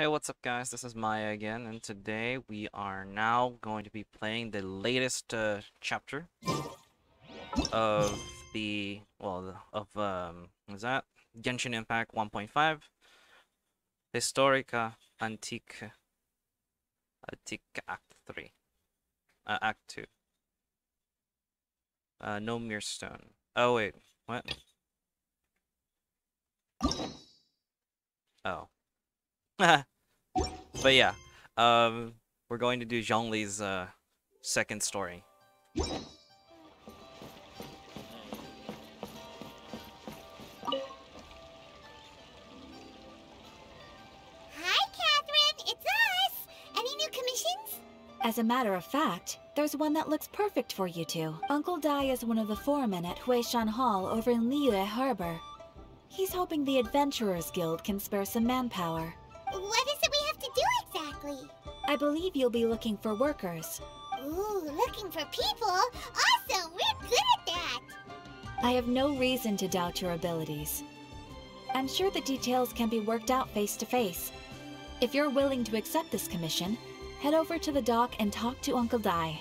Hey, what's up, guys? This is Maya again, and today we are now going to be playing the latest chapter of what's that? Genshin Impact 1.5, Historica Antique Act 3, Act 2. No Mere Stone. Oh wait, what? Oh. But yeah, we're going to do Zhongli's second story. Hi, Catherine. It's us. Any new commissions? As a matter of fact, there's one that looks perfect for you two. Uncle Dai is one of the foremen at Huishan Hall over in Liyue Harbor. He's hoping the Adventurers Guild can spare some manpower. What is it we have to do exactly? I believe you'll be looking for workers. Ooh, looking for people? Awesome! We're good at that! I have no reason to doubt your abilities. I'm sure the details can be worked out face to face. If you're willing to accept this commission, head over to the dock and talk to Uncle Dai.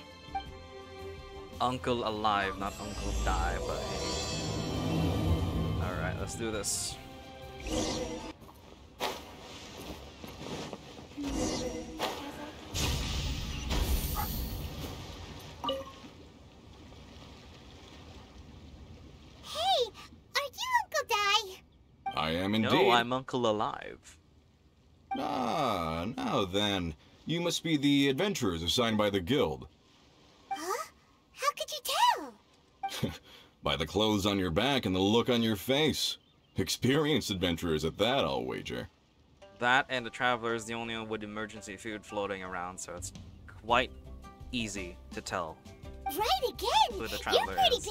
Uncle alive, not Uncle die, but alright, let's do this. Hey, are you Uncle Dai? I am indeed. No, I'm Uncle alive. Ah, now then. You must be the adventurers assigned by the guild. Huh? How could you tell? By the clothes on your back and the look on your face. Experienced adventurers at that, I'll wager. That and the Traveler is the only one with emergency food floating around, so it's quite easy to tell. Right again! Who the You're Traveler pretty is.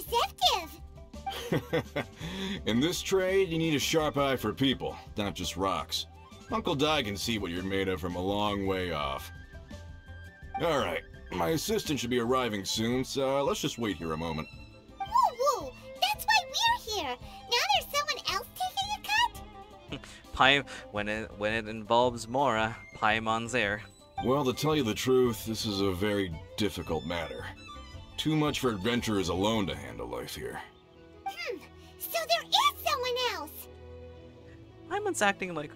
perceptive! In this trade, you need a sharp eye for people, not just rocks. Uncle Dai can see what you're made of from a long way off. Alright, my assistant should be arriving soon, so let's just wait here a moment. Woo-woo! That's why we're here! Now there's someone else taking a cut? When it involves Mora, Paimon's there. Well, to tell you the truth, this is a very difficult matter. Too much for adventurers alone to handle life here. So there is someone else! Paimon's acting like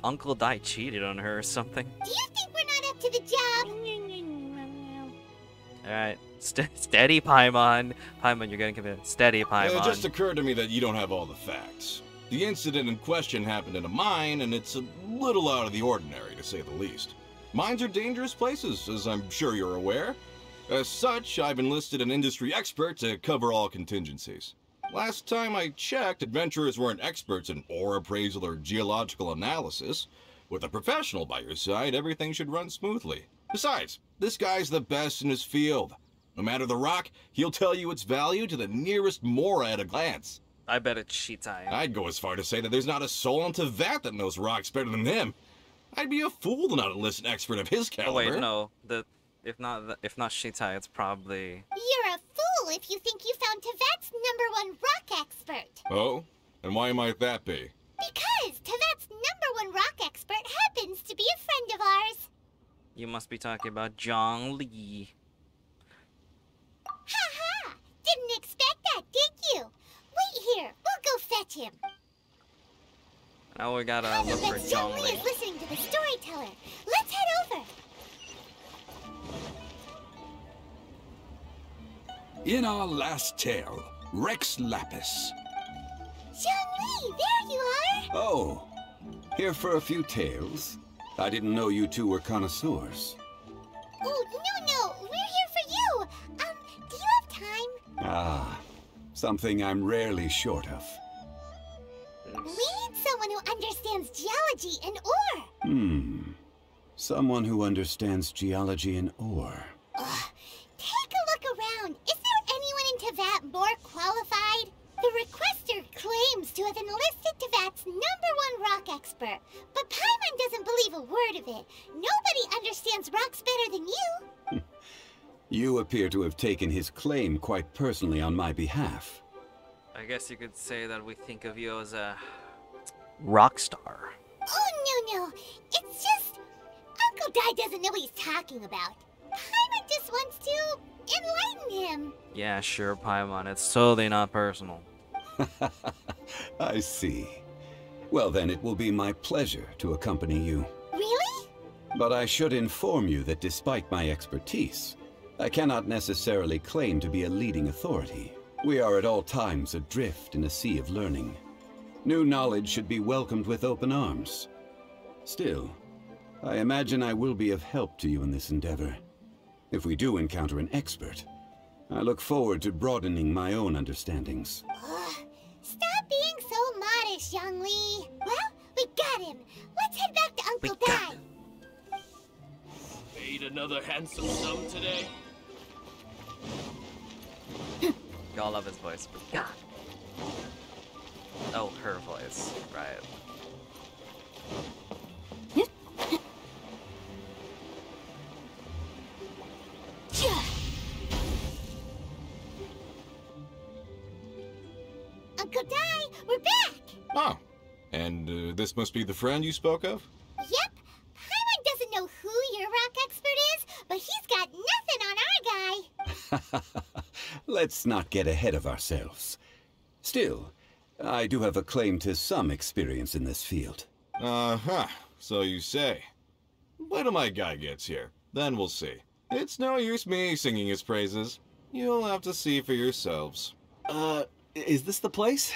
Uncle Dai cheated on her or something. Do you think we're not up to the job? Alright, steady Paimon. Paimon, you're getting convinced. Steady Paimon. It just occurred to me that you don't have all the facts. The incident in question happened in a mine, and it's a little out of the ordinary, to say the least. Mines are dangerous places, as I'm sure you're aware. As such, I've enlisted an industry expert to cover all contingencies. Last time I checked, adventurers weren't experts in ore appraisal or geological analysis. With a professional by your side, everything should run smoothly. Besides, this guy's the best in his field. No matter the rock, he'll tell you its value to the nearest mora at a glance. I bet it's Shitai. I'd go as far to say that there's not a soul on Teyvat that knows rocks better than him. I'd be a fool to not enlist an expert of his Oh caliber. wait, no. If not Shitai, it's probably... You're a fool if you think you found Teyvat's #1 rock expert. Oh? And why might that be? Because Teyvat's #1 rock expert happens to be a friend of ours. You must be talking about Zhongli. Ha ha! Didn't expect that, did you? Wait here, we'll go fetch him. Now we gotta I look bet for Zhongli Zhongli. is listening to the storyteller. Let's head over. In our last tale, Rex Lapis. Zhongli, there you are. Oh, here for a few tales? I didn't know you two were connoisseurs. Oh, no, we're here for you. Do you have time? Ah, something I'm rarely short of. We need someone who understands geology and ore. Someone who understands geology and ore. Take a look around. Is there anyone in Teyvat more qualified? The requester claims to have enlisted Teyvat's #1 rock expert, but Paimon doesn't believe a word of it. Nobody understands rocks better than you. You appear to have taken his claim quite personally on my behalf. I guess you could say that we think of you as a rock star. Oh, no. It's Uncle Dai doesn't know what he's talking about. Paimon just wants to enlighten him. Yeah, sure, Paimon. It's totally not personal. I see. Well then, it will be my pleasure to accompany you. Really? But I should inform you that despite my expertise, I cannot necessarily claim to be a leading authority. We are at all times adrift in a sea of learning. New knowledge should be welcomed with open arms. Still, I imagine I will be of help to you in this endeavor. If we do encounter an expert, I look forward to broadening my own understandings. Stop being so modest, Zhongli. Well, we got him. Let's head back to Uncle Dai. Paid another handsome sum today. Y'all love his voice, but God. Oh, her voice, right. Uncle Dai, we're back! Oh, and this must be the friend you spoke of? Yep. Paimon doesn't know who your rock expert is, but he's got nothing on our guy. Let's not get ahead of ourselves. Still, I do have a claim to some experience in this field. Uh-huh, so you say. Wait till my guy gets here, then we'll see. It's no use me singing his praises. You'll have to see for yourselves. Is this the place?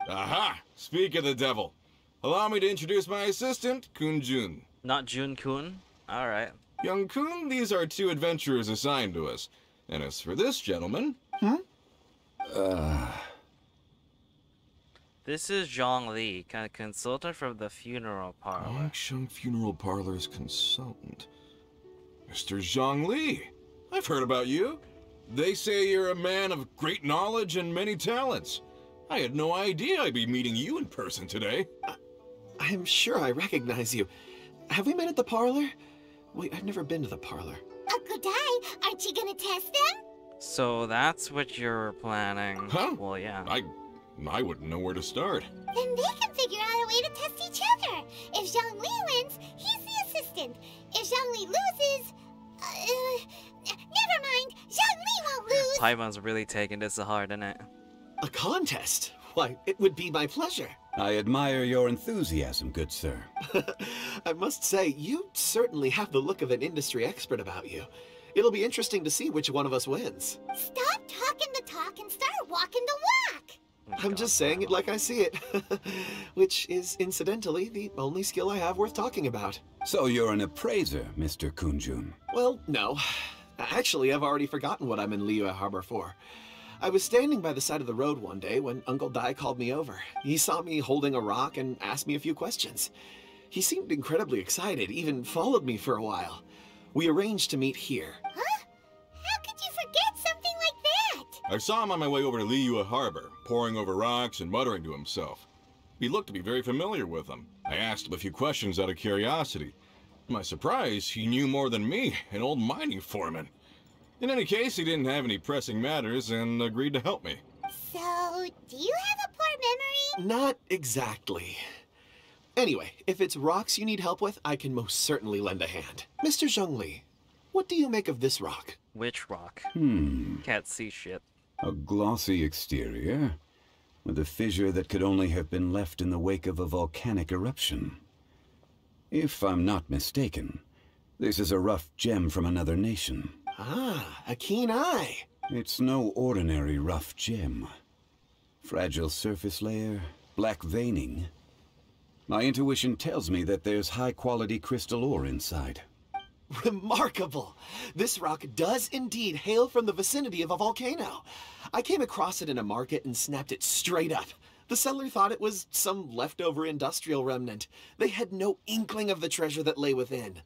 Aha! Speak of the devil. Allow me to introduce my assistant, Kun-jun. Not Jun-kun? Alright. Young Kun, these are two adventurers assigned to us. And as for this gentleman... This is Zhongli, consultant from the funeral parlor. Sheng Funeral Parlor's consultant. Mr. Zhongli, I've heard about you. They say you're a man of great knowledge and many talents. I had no idea I'd be meeting you in person today. I'm sure I recognize you. Have we met at the parlor? Wait, I've never been to the parlor. Uncle Dai, aren't you gonna test them? So that's what you're planning. Huh? Well, yeah. I wouldn't know where to start. Then they can figure out a way to test each other. If Zhongli wins, he's the assistant. If Zhongli loses... never mind. Zhongli won't lose. Paimon's really taking this to heart, isn't it? A contest? Why, it would be my pleasure. I admire your enthusiasm, good sir. I must say, you certainly have the look of an industry expert about you. It'll be interesting to see which one of us wins. Stop talking the talk and start walking the walk. I'm just saying it like I see it. Which is, incidentally, the only skill I have worth talking about. So you're an appraiser, Mr. Kun-jun. Well, no. Actually, I've already forgotten what I'm in Liyue Harbor for. I was standing by the side of the road one day when Uncle Dai called me over. He saw me holding a rock and asked me a few questions. He seemed incredibly excited, even followed me for a while. We arranged to meet here. Huh? How could you forget something like that? I saw him on my way over to Liyue Harbor, poring over rocks and muttering to himself. He looked to be very familiar with them. I asked him a few questions out of curiosity. To my surprise, he knew more than me, an old mining foreman. In any case, he didn't have any pressing matters and agreed to help me. So, do you have a poor memory? Not exactly. Anyway, if it's rocks you need help with, I can most certainly lend a hand. Mr. Zhongli, what do you make of this rock? Which rock? Can't see shit. A glossy exterior, with a fissure that could only have been left in the wake of a volcanic eruption. If I'm not mistaken, this is a rough gem from another nation. Ah, a keen eye. It's no ordinary rough gem. Fragile surface layer, black veining. My intuition tells me that there's high-quality crystal ore inside. Remarkable! This rock does indeed hail from the vicinity of a volcano. I came across it in a market and snapped it straight up. The seller thought it was some leftover industrial remnant. They had no inkling of the treasure that lay within.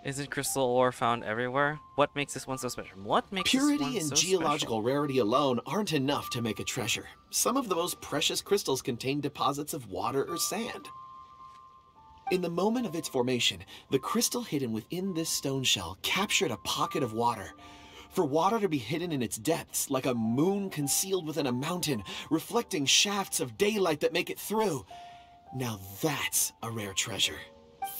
Isn't crystal ore found everywhere? What makes this one so special? What makes this Purity one and so geological special? rarity alone aren't enough to make a treasure. Some of the most precious crystals contain deposits of water or sand. In the moment of its formation, the crystal hidden within this stone shell captured a pocket of water. For water to be hidden in its depths, like a moon concealed within a mountain, reflecting shafts of daylight that make it through. Now that's a rare treasure.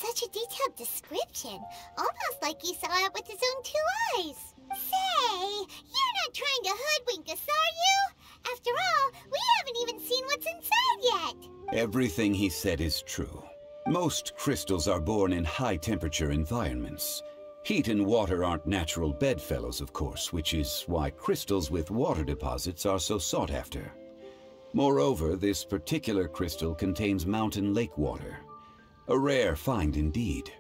Such a detailed description. Almost like he saw it with his own 2 eyes. Say, you're not trying to hoodwink us, are you? After all, we haven't even seen what's inside yet. Everything he said is true. Most crystals are born in high-temperature environments. Heat and water aren't natural bedfellows, of course, which is why crystals with water deposits are so sought after. Moreover, this particular crystal contains mountain lake water. A rare find indeed.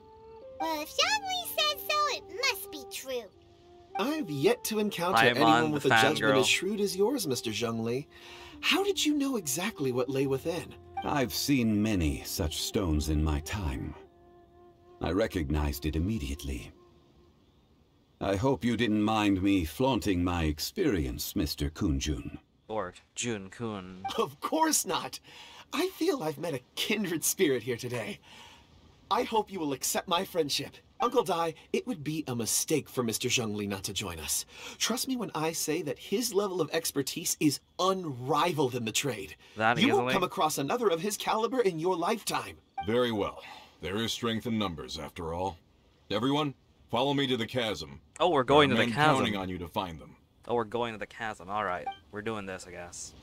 Well, if Zhongli says so, it must be true. I've yet to encounter Paimon, anyone with the a judgment fangirl. as shrewd as yours, Mr. Zhongli. How did you know exactly what lay within? I've seen many such stones in my time. I recognized it immediately. I hope you didn't mind me flaunting my experience, Mr. Kunjun. Or Jun Kun. Of course not. I feel I've met a kindred spirit here today. I hope you will accept my friendship. Uncle Dai, it would be a mistake for Mr. Zhongli not to join us. Trust me when I say that his level of expertise is unrivaled in the trade. That you easily? won't come across another of his caliber in your lifetime. Very well. There is strength in numbers, after all. Everyone, follow me to the chasm. Oh, we're going to There are the men chasm. counting on you to find them. Oh, we're going to the chasm. Alright. We're doing this, I guess.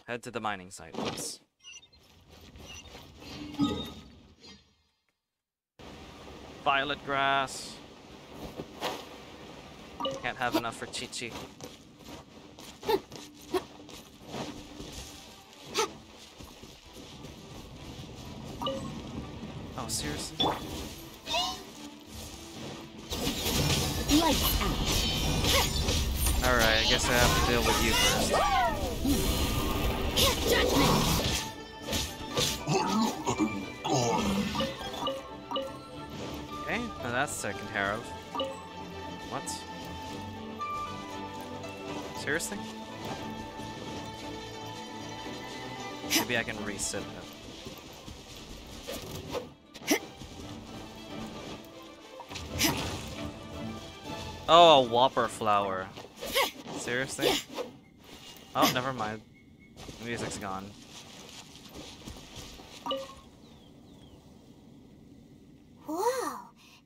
Head to the mining site. Oops. Violet grass. Can't have enough for Chi-Chi. Oh, seriously? Lights out. Alright, I guess I have to deal with you first. Judgment. Okay, now that's taken care of. What? Seriously? Maybe I can reset it. Oh, a whopper flower. Seriously? Oh, never mind. The music's gone. Whoa,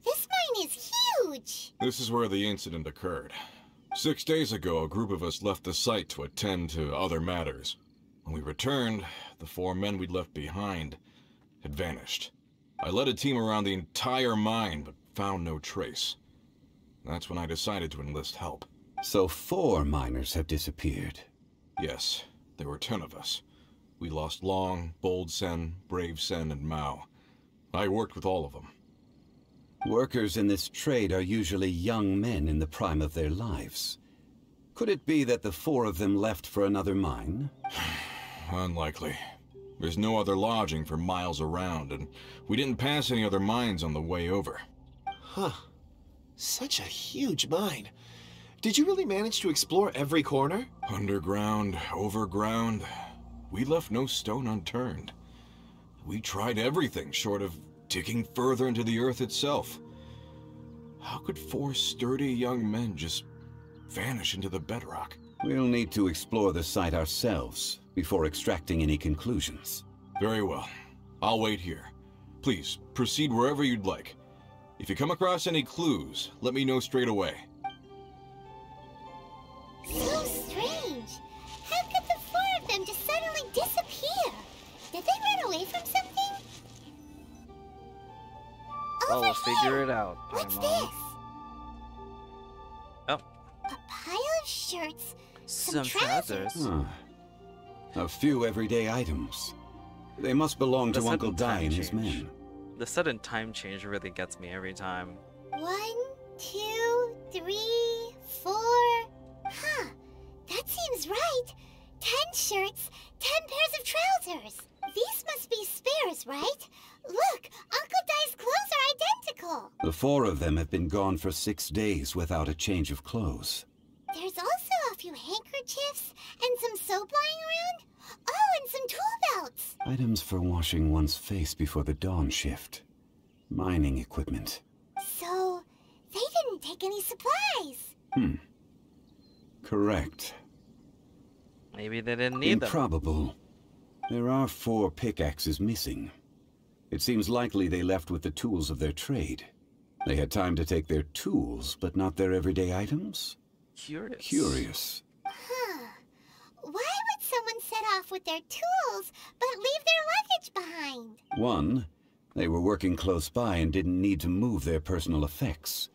this mine is huge. This is where the incident occurred. 6 days ago, a group of us left the site to attend to other matters. When we returned, the 4 men we'd left behind had vanished. I led a team around the entire mine, but found no trace. That's when I decided to enlist help. So 4 miners have disappeared. Yes, there were 10 of us. We lost Long, Bold Sen, Brave Sen, and Mao. I worked with all of them. Workers in this trade are usually young men in the prime of their lives. Could it be that the 4 of them left for another mine? Unlikely. There's no other lodging for miles around, and we didn't pass any other mines on the way over. Huh. Such a huge mine. Did you really manage to explore every corner? Underground, overground, we left no stone unturned. We tried everything short of digging further into the earth itself. How could 4 sturdy young men just vanish into the bedrock? We'll need to explore the site ourselves before extracting any conclusions. Very well. I'll wait here. Please, proceed wherever you'd like. If you come across any clues, let me know straight away. So strange. How could the 4 of them just suddenly disappear? Did they run away from something? Oh, Over we'll figure here. it out. What's Paimon. this? Oh, A pile of shirts, some trousers. trousers. A few everyday items. They must belong The to Uncle sudden Dai time and his change. men. The sudden time change really gets me every time. 1, 2, 3, 4. Huh. That seems right. 10 shirts, 10 pairs of trousers. These must be spares, right? Look, Uncle Dai's clothes are identical. The 4 of them have been gone for 6 days without a change of clothes. There's also a few handkerchiefs and some soap lying around. Oh, and some tool belts. Items for washing one's face before the dawn shift. Mining equipment. So, they didn't take any supplies. Correct. Maybe they didn't need them. Improbable. There are 4 pickaxes missing. It seems likely they left with the tools of their trade. They had time to take their tools, but not their everyday items? Curious. Curious. Huh. Why would someone set off with their tools, but leave their luggage behind? 1, they were working close by and didn't need to move their personal effects.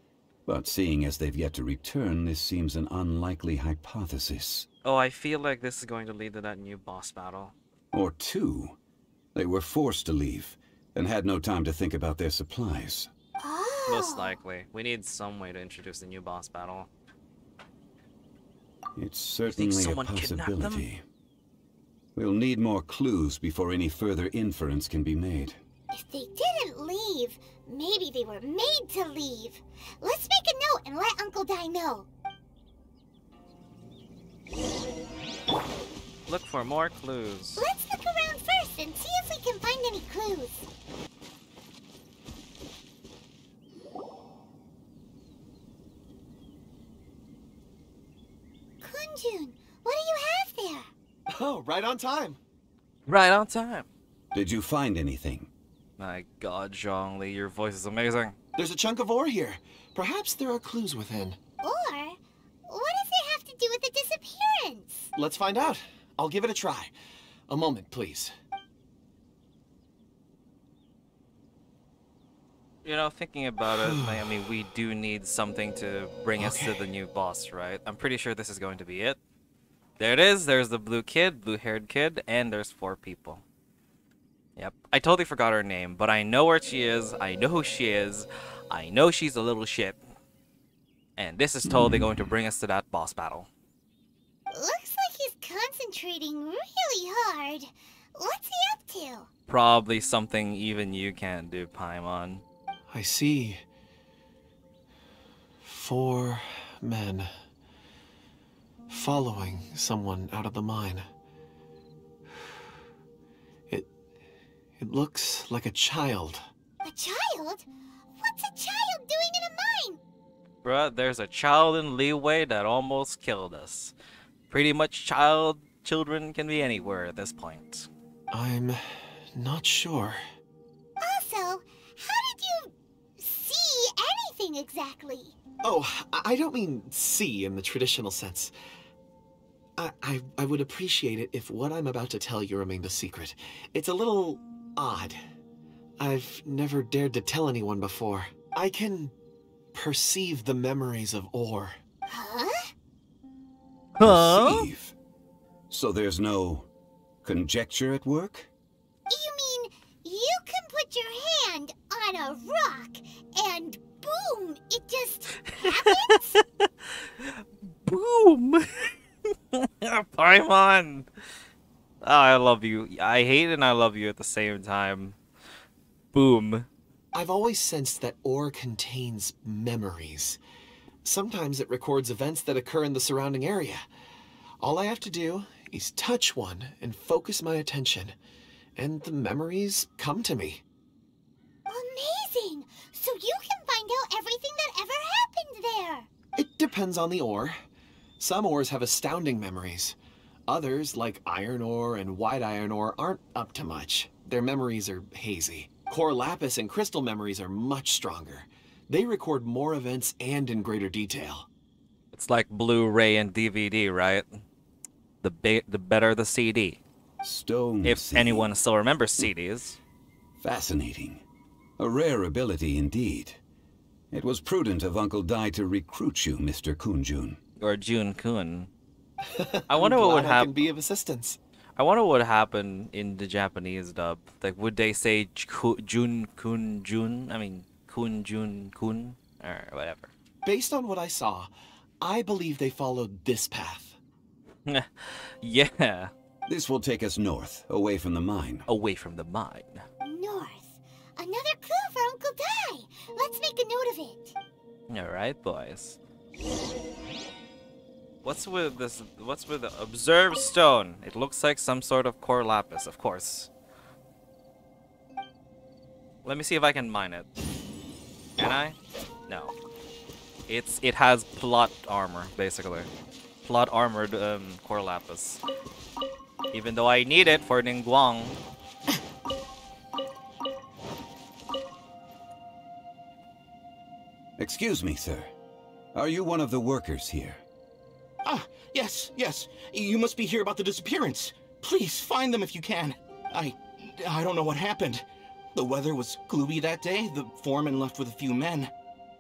But seeing as they've yet to return, this seems an unlikely hypothesis. Oh, I feel like this is going to lead to that new boss battle. Or 2, they were forced to leave and had no time to think about their supplies. Oh. Most likely. We need some way to introduce the new boss battle. It's certainly a someone kidnapped them? possibility. We'll need more clues before any further inference can be made. If they didn't leave, maybe they were made to leave. Let's make a note and let Uncle Dai know. Look for more clues. Let's look around first and see if we can find any clues. Kunjun, what do you have there? Oh, right on time. Right on time. Did you find anything? My god, Zhongli, your voice is amazing. There's a chunk of ore here. Perhaps there are clues within. Or, what does it have to do with the disappearance? Let's find out. I'll give it a try. A moment, please. You know, thinking about it, I mean, we do need something to bring us to the new boss, right? I'm pretty sure this is going to be it. There it is. There's the blue kid, blue-haired kid, and there's 4 people. Yep. I totally forgot her name, but I know where she is. I know who she is. I know she's a little shit. And this is totally going to bring us to that boss battle. Looks like he's concentrating really hard. What's he up to? Probably something even you can't do, Paimon. I see 4 men following someone out of the mine. It looks like a child. A child? What's a child doing in a mine? Bruh, there's a child in Leeway that almost killed us. Pretty much children can be anywhere at this point. I'm not sure. Also, how did you see anything exactly? Oh, I don't mean see in the traditional sense. I would appreciate it if what I'm about to tell you remained a secret. It's a little odd. I've never dared to tell anyone before. I can perceive the memories of ore. Huh? Perceive. So there's no conjecture at work? You mean you can put your hand on a rock and boom, it just happens? Boom! Paimon! Oh, I love you. I hate and I love you at the same time. Boom. I've always sensed that ore contains memories. Sometimes it records events that occur in the surrounding area. All I have to do is touch one and focus my attention, and the memories come to me. Amazing! So you can find out everything that ever happened there. It depends on the ore. Some ores have astounding memories. Others, like iron ore and white iron ore, aren't up to much. Their memories are hazy. Core lapis and crystal memories are much stronger. They record more events and in greater detail. It's like Blu-ray and DVD, right? The better the CD. Stone If seed. anyone still remembers CDs. Fascinating. A rare ability indeed. It was prudent of Uncle Dai to recruit you, Mr. Kunjun. Or Jun Kun. I I'm wonder what glad would I can happen. be of assistance. I wonder what would happen in the Japanese dub. Like, would they say Jun Kun Jun? I mean, Kun Jun Kun? Or whatever. Based on what I saw, I believe they followed this path. Yeah. This will take us north, away from the mine. Away from the mine. North. Another clue for Uncle Dai. Let's make a note of it. Alright, boys. What's with this? What's with the observed stone? It looks like some sort of core lapis, of course. Let me see if I can mine it. Can I? No. It has plot armor, basically. plot armored core lapis. Even though I need it for Ningguang. Excuse me, sir. Are you one of the workers here? Ah, yes. You must be here about the disappearance. Please, find them if you can. I don't know what happened. The weather was gloomy that day. The foreman left with a few men.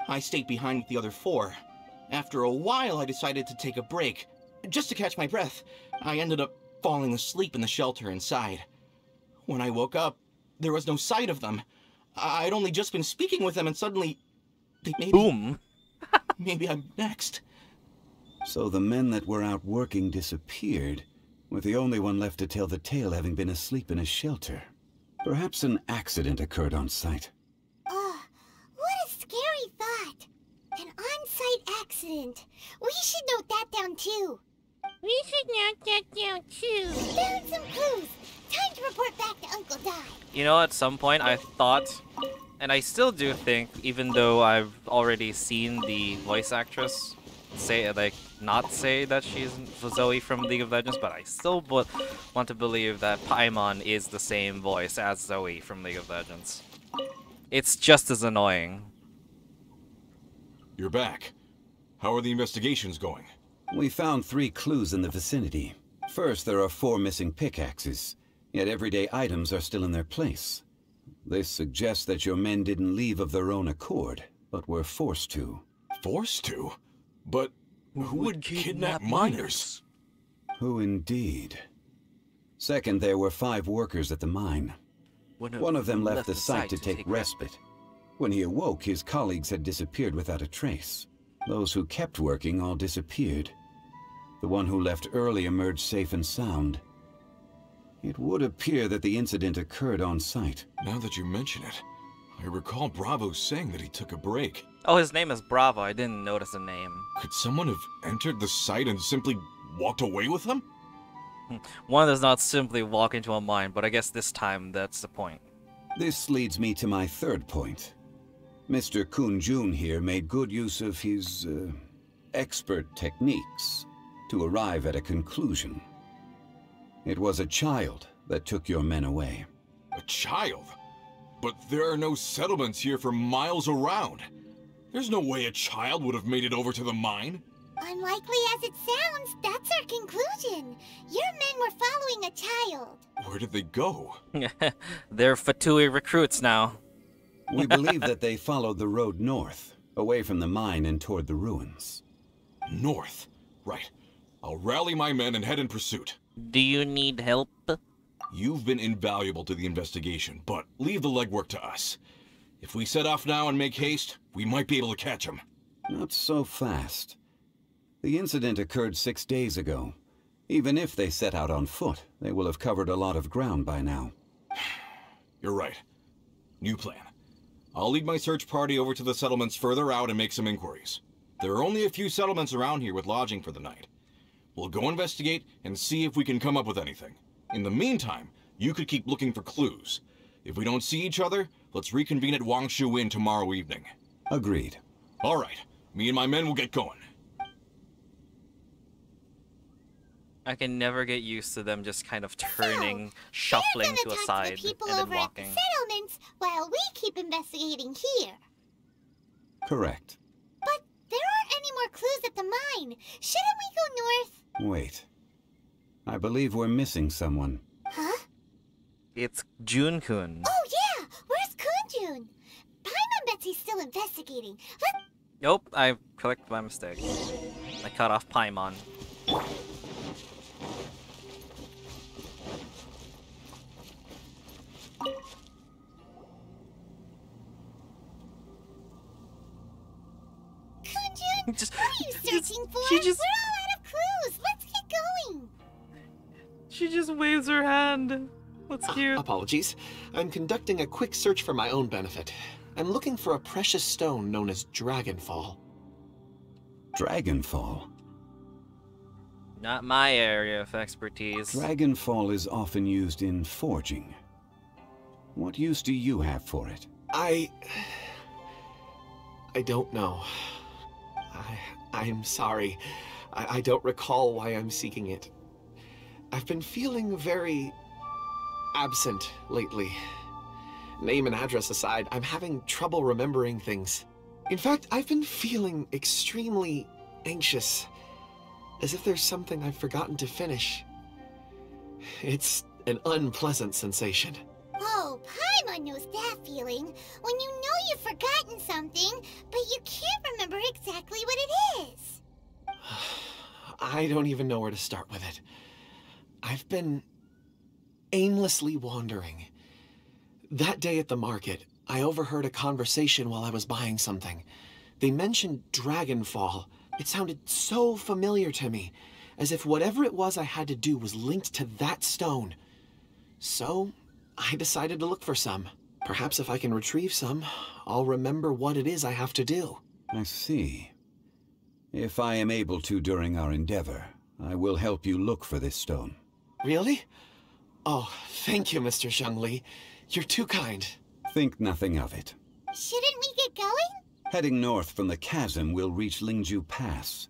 I stayed behind with the other 4. After a while, I decided to take a break. Just to catch my breath. I ended up falling asleep in the shelter inside. When I woke up, there was no sight of them. I'd only just been speaking with them and suddenly... Boom! Maybe I'm next. So the men that were out working disappeared, with the only one left to tell the tale having been asleep in a shelter. Perhaps an accident occurred on site. What a scary thought. An on-site accident. We should note that down too. We should note that down too. Found some clues. Time to report back to Uncle Dai. You know, at some point I thought, and I still do think, even though I've already seen the voice actress say, like, not say that she's Zoe from League of Legends, but I still want to believe that Paimon is the same voice as Zoe from League of Legends. It's just as annoying. You're back. How are the investigations going? We found 3 clues in the vicinity. First, there are 4 missing pickaxes, yet everyday items are still in their place. This suggests that your men didn't leave of their own accord, but were forced to. Forced to? But who would kidnap miners? Who indeed? Second, there were 5 workers at the mine. One of them left the site to take respite. When he awoke, his colleagues had disappeared without a trace. Those who kept working all disappeared. The one who left early emerged safe and sound. It would appear that the incident occurred on site. Now that you mention it, I recall Bravo saying that he took a break. Oh, his name is Bravo. I didn't notice the name. Could someone have entered the site and simply walked away with him? One does not simply walk into a mine, but I guess this time that's the point. This leads me to my third point. Mr. Kun-jun here made good use of his, expert techniques to arrive at a conclusion. It was a child that took your men away. A child? But there are no settlements here for miles around. There's no way a child would have made it over to the mine. Unlikely as it sounds, that's our conclusion. Your men were following a child. Where did they go? They're Fatui recruits now. We believe that they followed the road north, away from the mine and toward the ruins. North? Right. I'll rally my men and head in pursuit. Do you need help? You've been invaluable to the investigation, but leave the legwork to us. If we set off now and make haste, we might be able to catch them. Not so fast. The incident occurred 6 days ago. Even if they set out on foot, they will have covered a lot of ground by now. You're right. New plan. I'll lead my search party over to the settlements further out and make some inquiries. There are only a few settlements around here with lodging for the night. We'll go investigate and see if we can come up with anything. In the meantime, you could keep looking for clues. If we don't see each other, let's reconvene at Wangshu Inn tomorrow evening. Agreed. All right. Me and my men will get going. I can never get used to them just kind of turning, shuffling to a side, and then walking. At the settlements while we keep investigating here. Correct. But there aren't any more clues at the mine. Shouldn't we go north? Wait. I believe we're missing someone. Huh? It's Jun-kun. Oh yeah! Where's Kun-jun? Paimon bets he's still investigating. Nope, I clicked by mistake. I cut off Paimon. Kun-jun, what are you searching for? She just... We're all out of clues. Let's get going. She just waves her hand. That's cute. Apologies. I'm conducting a quick search for my own benefit. I'm looking for a precious stone known as Dragonfall. Dragonfall? Not my area of expertise. Dragonfall is often used in forging. What use do you have for it? I don't know. I'm sorry. I don't recall why I'm seeking it. I've been feeling very absent lately. Name and address aside, I'm having trouble remembering things. In fact, I've been feeling extremely anxious, as if there's something I've forgotten to finish. It's an unpleasant sensation. Oh, Paimon knows that feeling. When you know you've forgotten something, but you can't remember exactly what it is. I don't even know where to start with it. I've been aimlessly wandering. That day at the market, I overheard a conversation while I was buying something. They mentioned Dragonfall. It sounded so familiar to me, as if whatever it was I had to do was linked to that stone. So, I decided to look for some. Perhaps if I can retrieve some, I'll remember what it is I have to do. I see. If I am able to during our endeavor, I will help you look for this stone. Really? Oh, thank you, Mr. Zhongli. You're too kind. Think nothing of it. Shouldn't we get going? Heading north from the chasm, we'll reach Lingju Pass.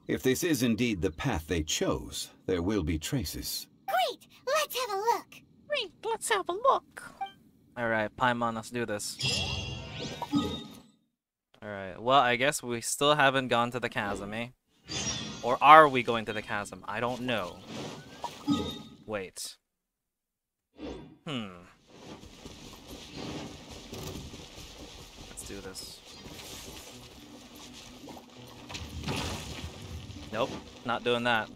If this is indeed the path they chose, there will be traces. Great! Let's have a look! Great, let's have a look. Alright, Paimon, let's do this. Alright, well, I guess we still haven't gone to the chasm, eh? Or are we going to the chasm? I don't know. Wait. Let's do this. Nope, not doing that.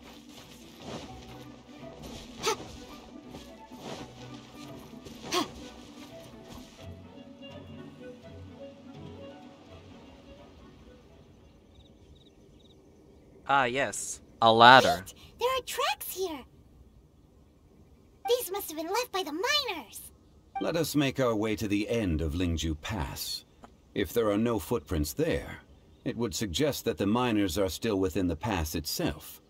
Ah, yes. A ladder. Wait, there are tracks here. These must have been left by the miners. Let us make our way to the end of Lingju Pass. If there are no footprints there, it would suggest that the miners are still within the pass itself.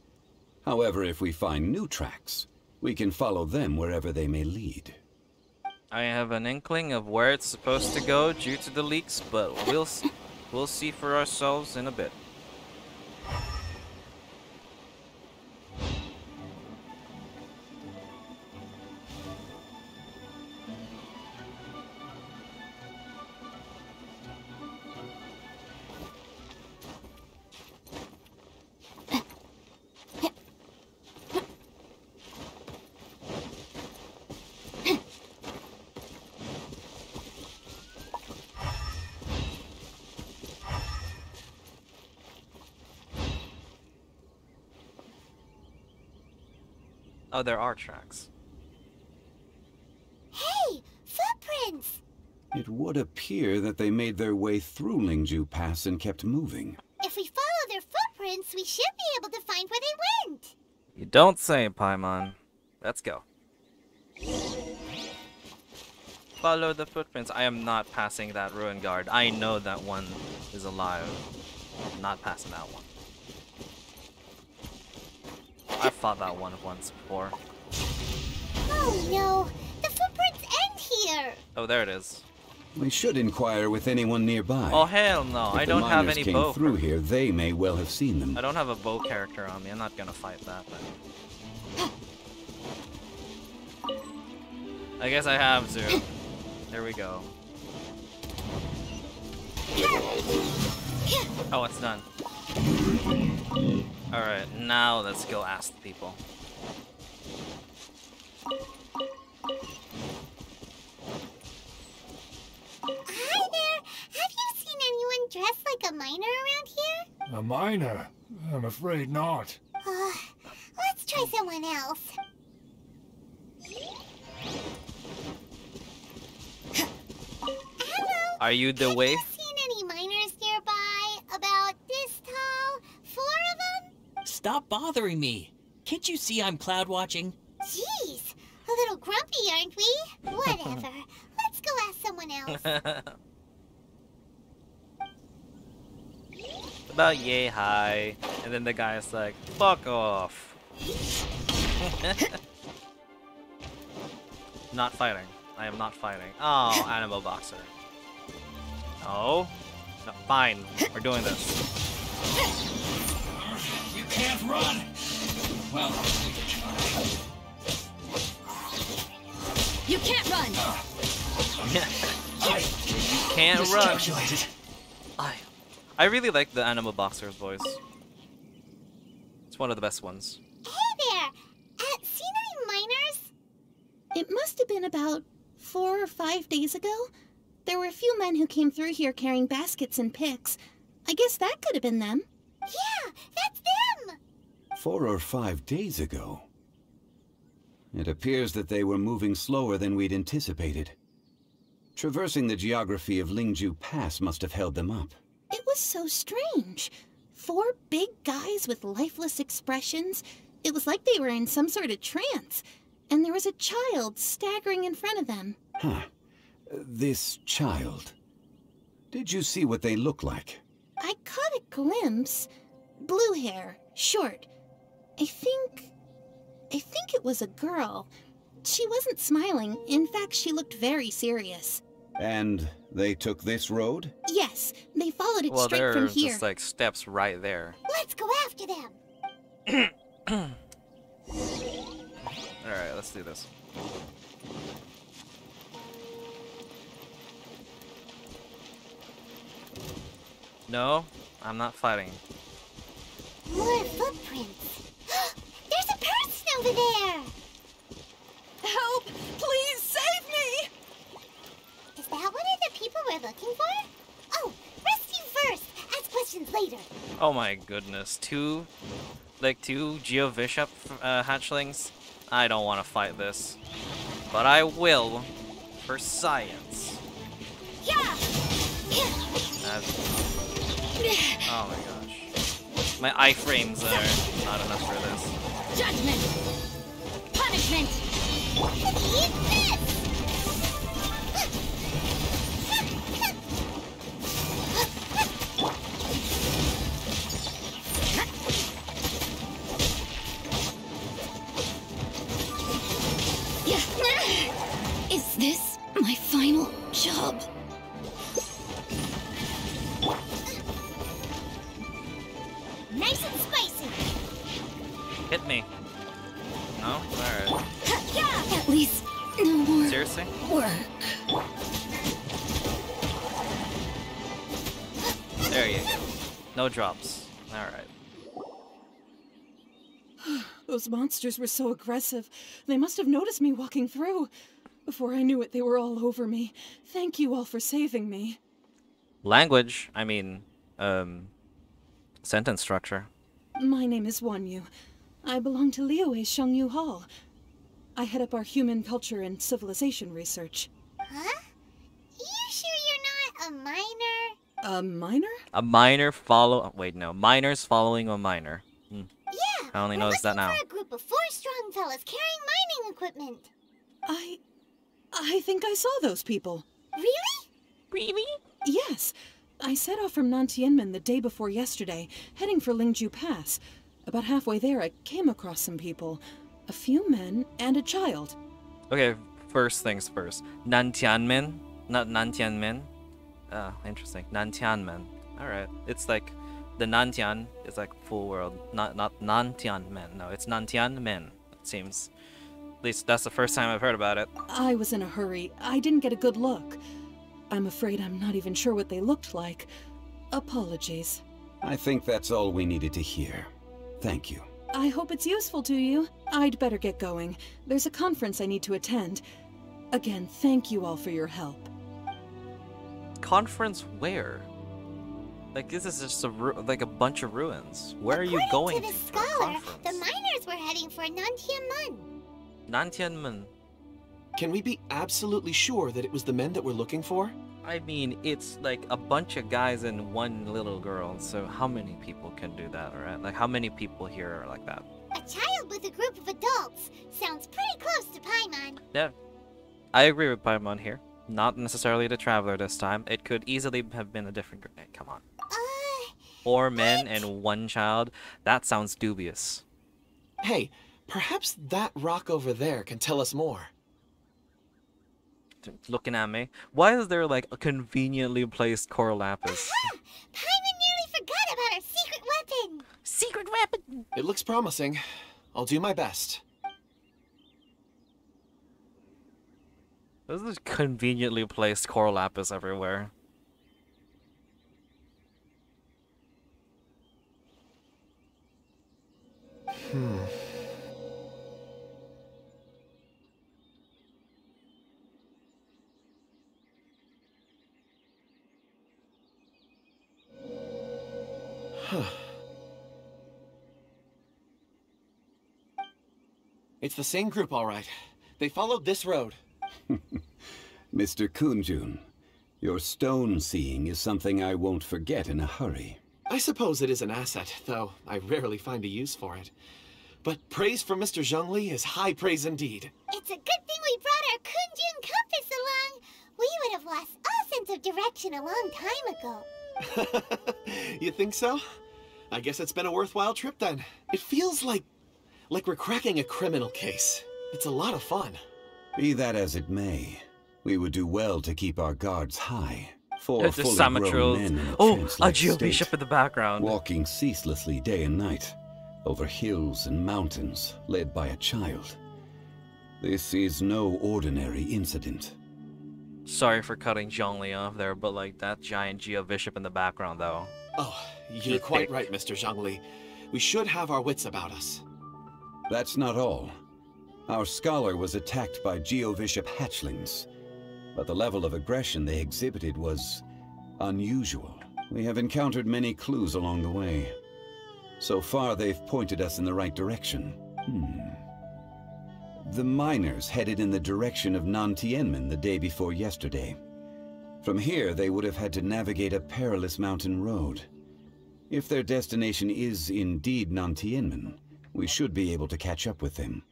However, if we find new tracks, we can follow them wherever they may lead. I have an inkling of where it's supposed to go due to the leaks, but we'll see for ourselves in a bit. Oh, there are tracks. Hey! Footprints! It would appear that they made their way through Lingju Pass and kept moving. If we follow their footprints, we should be able to find where they went. You don't say, Paimon. Let's go. Follow the footprints. I am not passing that ruin guard. I know that one is alive. I'm not passing that one. I fought that one once before. Oh no! The footprints end here! Oh, there it is. We should inquire with anyone nearby. Oh, hell no. If I don't have any came bow. through here, they may well have seen them. I don't have a bow character on me. I'm not gonna fight that thing. I guess I have to. There we go. Oh, it's done. Alright, now let's go ask the people. Hi there! Have you seen anyone dressed like a miner around here? A miner? I'm afraid not. Let's try someone else. Hello? Are you the way? Have you seen any miners nearby? About this tall? 4 of them? Stop bothering me. Can't you see I'm cloud watching? Jeez, a little grumpy, aren't we? Whatever. Let's go ask someone else. About yay hi, and then the guy's like, fuck off. Not fighting. I am not fighting. Oh, animal boxer. No. No, fine. We're doing this. can't run! Well, we can try. You can't run! You can't run. I really like the Animal Boxer's voice. It's one of the best ones. Hey there! Seen any miners? It must have been about 4 or 5 days ago. There were a few men who came through here carrying baskets and picks. I guess that could have been them. Yeah, that's them! 4 or 5 days ago. It appears that they were moving slower than we'd anticipated. Traversing the geography of Lingju Pass must have held them up. It was so strange. 4 big guys with lifeless expressions. It was like they were in some sort of trance. And there was a child staggering in front of them. Huh. This child. Did you see what they look like? I caught a glimpse. Blue hair, short. I think it was a girl. She wasn't smiling. In fact, she looked very serious. And they took this road? Yes, they followed it Well, straight there from are here. just like steps right there. Let's go after them! Alright, let's do this. No, I'm not fighting. More footprints. There's a person over there! Help! Please save me! Is that one of the people we're looking for? Oh, rescue first! Ask questions later. Oh my goodness, two Geovishap hatchlings? I don't want to fight this. But I will, for science. Yeah! Oh my gosh. My iframes are not enough for this. Judgment! Punishment! Eat this! Is this my final job? Nice and spicy! Hit me. No? Alright. At least no more Seriously? work. There you go. No drops. Alright. Those monsters were so aggressive. They must have noticed me walking through. Before I knew it, they were all over me. Thank you all for saving me. Language. I mean, sentence structure. My name is Wanyu. I belong to Liyue Shengyu Hall. I head up our human culture and civilization research. Huh? You sure you're not a minor? A minor? A minor follow. Wait, no. Minors following a minor. Yeah! I only we're noticed that looking now. for a group of 4 strong fellas carrying mining equipment. I think I saw those people. Really? Really? Yes. I set off from Nantianmen the day before yesterday, heading for Lingju Pass. About halfway there, I came across some people. A few men and a child. Okay, first things first. Nantianmen, not Nantianmen. Interesting. Nantianmen. Alright. It's like the Nantian is like full world. Not Nantianmen. No, it's Nantianmen, it seems. At least that's the first time I've heard about it. I was in a hurry. I didn't get a good look. I'm afraid I'm not even sure what they looked like. Apologies. I think that's all we needed to hear. Thank you. I hope it's useful to you. I'd better get going. There's a conference I need to attend. Again, thank you all for your help. Conference where? Like, this is just like a bunch of ruins. Where are you According going to to the for a scholar, conference? the miners were heading for Nantianmen. Nantianmen. Can we be absolutely sure that it was the men that we're looking for? I mean, it's like a bunch of guys and one little girl, so how many people can do that, right? Like, how many people here are like that? A child with a group of adults. Sounds pretty close to Paimon. Yeah. I agree with Paimon here. Not necessarily the Traveler this time. It could easily have been a different group. Hey, come on. 4 men and 1 child? That sounds dubious. Hey, perhaps that rock over there can tell us more. Looking at me. Why is there like a conveniently placed Core Lapis? Aha! Paimon nearly forgot about our secret weapon. Secret happened? It looks promising. I'll do my best. This is conveniently placed coral lapis everywhere. It's the same group, all right. They followed this road. Mr. Kunjun, your stone seeing is something I won't forget in a hurry. I suppose it is an asset, though I rarely find a use for it. But praise from Mr. Zhongli is high praise indeed. It's a good thing we brought our Kunjun compass along. We would have lost all sense of direction a long time ago. You think so? I guess it's been a worthwhile trip then. It feels like we're cracking a criminal case. It's a lot of fun. Be that as it may, we would do well to keep our guards high. Four There's fully Samatrils. grown men in a Oh, a trance-like Geo state, Bishop in the background. walking ceaselessly day and night, over hills and mountains, led by a child. This is no ordinary incident. Sorry for cutting Zhongli off there, but like that giant Geo Bishop in the background though. Oh, you're quite right, Mr. Zhongli. We should have our wits about us. That's not all. Our scholar was attacked by Geovishap hatchlings, but the level of aggression they exhibited was unusual. We have encountered many clues along the way. So far, they've pointed us in the right direction. The miners headed in the direction of Nantianmen the day before yesterday. From here, they would have had to navigate a perilous mountain road. If their destination is indeed Nantianmen, we should be able to catch up with them.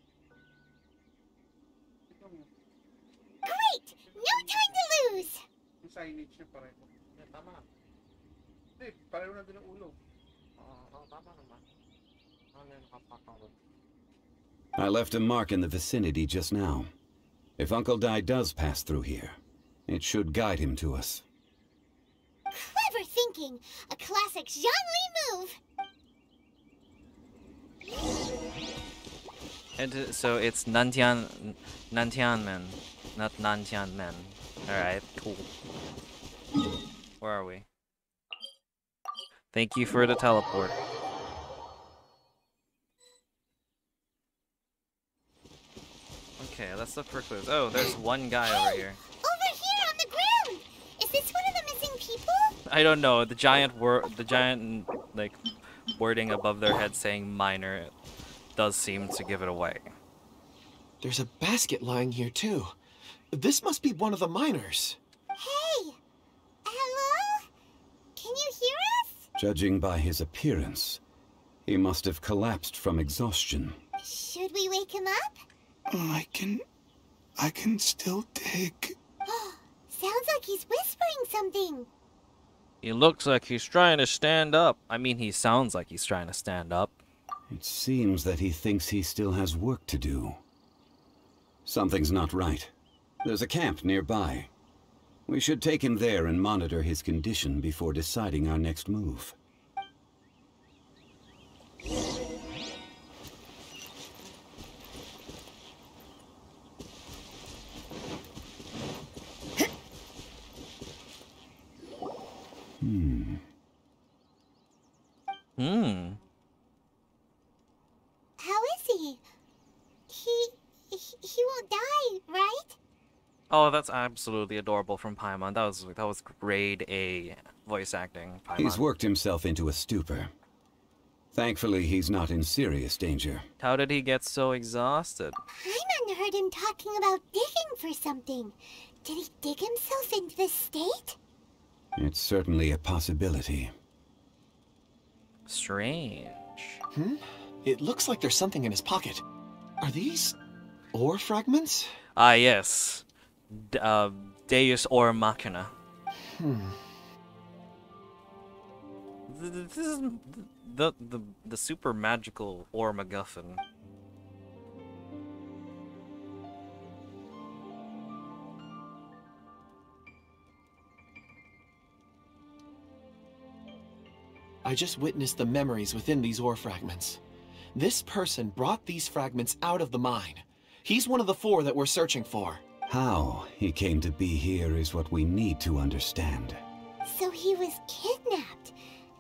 Great! No time to lose! I left a mark in the vicinity just now. If Uncle Dai does pass through here, it should guide him to us. Clever thinking! A classic Zhongli move! And so it's Nantianmen, not Nantianmen. Alright, cool. Where are we? Thank you for the teleport. Okay, let's look for clues. Oh, there's one guy over here. Over here on the ground! Is this one of the missing people? I don't know. The giant like wording above their head saying minor does seem to give it away. There's a basket lying here too. This must be one of the miners. Hey! Hello? Can you hear us? Judging by his appearance, he must have collapsed from exhaustion. Should we wake him up? I can still dig. Sounds like he's whispering something. He looks like he's trying to stand up. I mean, he sounds like he's trying to stand up. It seems that he thinks he still has work to do. Something's not right. There's a camp nearby. We should take him there and monitor his condition before deciding our next move. How is he? He won't die, right? Oh, that's absolutely adorable from Paimon. That was grade A voice acting. Paimon. He's worked himself into a stupor. Thankfully, he's not in serious danger. How did he get so exhausted? Paimon heard him talking about digging for something. Did he dig himself into this state? It's certainly a possibility. Strange. It looks like there's something in his pocket. Are these ore fragments? Ah, yes. Deus or Machina. This is the super magical ore MacGuffin. I I just witnessed the memories within these ore fragments. This person brought these fragments out of the mine. He's one of the 4 that we're searching for. How he came to be here is what we need to understand. So he was kidnapped,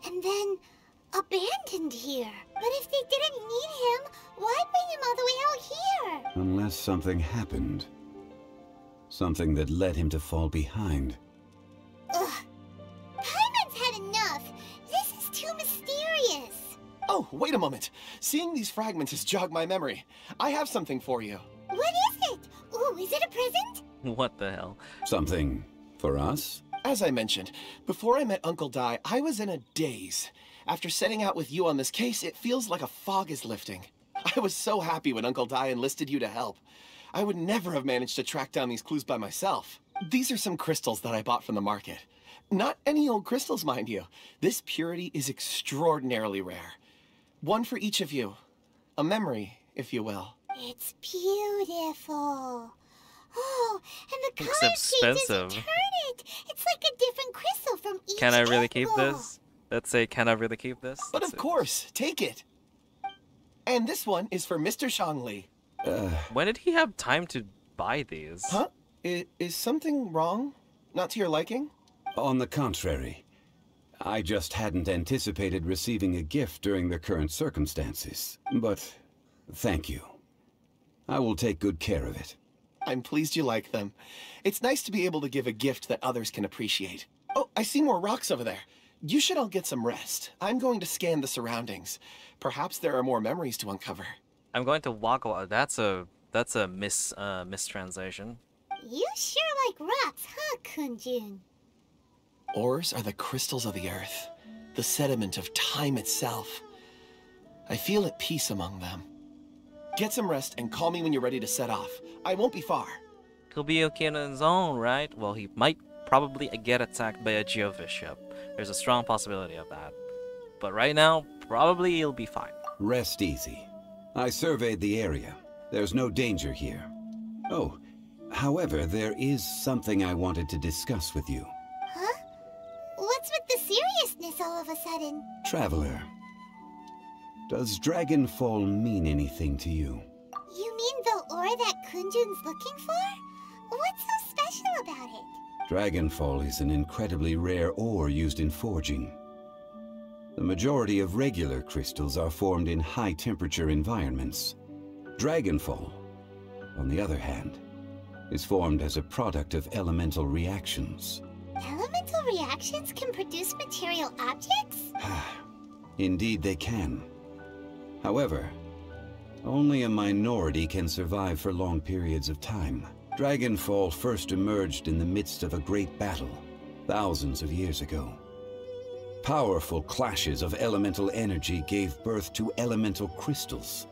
and then abandoned here. But if they didn't need him, why bring him all the way out here? Unless something happened. Something that led him to fall behind. Ugh. Paimon's had enough. This is too mysterious. Oh, wait a moment. Seeing these fragments has jogged my memory. I have something for you. What is it? Ooh, is it a present? What the hell? Something for us? As I mentioned, before I met Uncle Dai, I was in a daze. After setting out with you on this case, it feels like a fog is lifting. I was so happy when Uncle Dai enlisted you to help. I would never have managed to track down these clues by myself. These are some crystals that I bought from the market. Not any old crystals, mind you. This purity is extraordinarily rare. One for each of you. A memory, if you will. It's beautiful. Oh, and the Looks color changes expensive. and turn it. It's like a different crystal from each Can I really keep angle. this? Let's say, can I really keep this? But Let's of see. course, take it. And this one is for Mr. Zhongli. When did he have time to buy these? Huh? Is something wrong? Not to your liking? On the contrary. I just hadn't anticipated receiving a gift during the current circumstances. But thank you. I will take good care of it. I'm pleased you like them. It's nice to be able to give a gift that others can appreciate. Oh, I see more rocks over there. You should all get some rest. I'm going to scan the surroundings. Perhaps there are more memories to uncover. I'm going to walk a That's a mistranslation. You sure like rocks, huh, Kunjun? Ores are the crystals of the earth, the sediment of time itself. I feel at peace among them. Get some rest and call me when you're ready to set off. I won't be far. He'll be okay on his own, right? Well, he might probably get attacked by a geofish ship. There's a strong possibility of that. But right now, probably he'll be fine. Rest easy. I surveyed the area. There's no danger here. Oh, however, there is something I wanted to discuss with you. Huh? What's with the seriousness all of a sudden? Traveler, does Dragonfall mean anything to you? You mean the ore that Kunjun's looking for? What's so special about it? Dragonfall is an incredibly rare ore used in forging. The majority of regular crystals are formed in high-temperature environments. Dragonfall, on the other hand, is formed as a product of elemental reactions. Elemental reactions can produce material objects? Indeed they can. However, only a minority can survive for long periods of time. Dragonfall first emerged in the midst of a great battle, thousands of years ago. Powerful clashes of elemental energy gave birth to elemental crystals.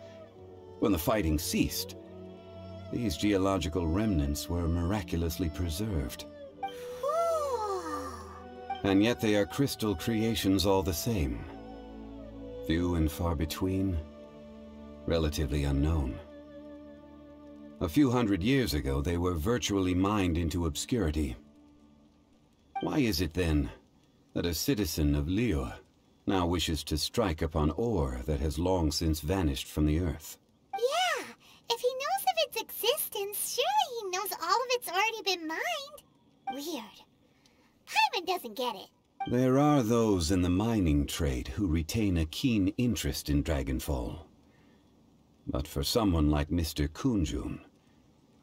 When the fighting ceased, these geological remnants were miraculously preserved. Cool. And yet they are crystal creations all the same. Few and far between, relatively unknown. A few hundred years ago, they were virtually mined into obscurity. Why is it then that a citizen of Liyue now wishes to strike upon ore that has long since vanished from the earth? Yeah, if he knows of its existence, surely he knows all of it's already been mined. Weird. Paimon doesn't get it. There are those in the mining trade who retain a keen interest in Dragonfall. But for someone like Mr. Kunjun,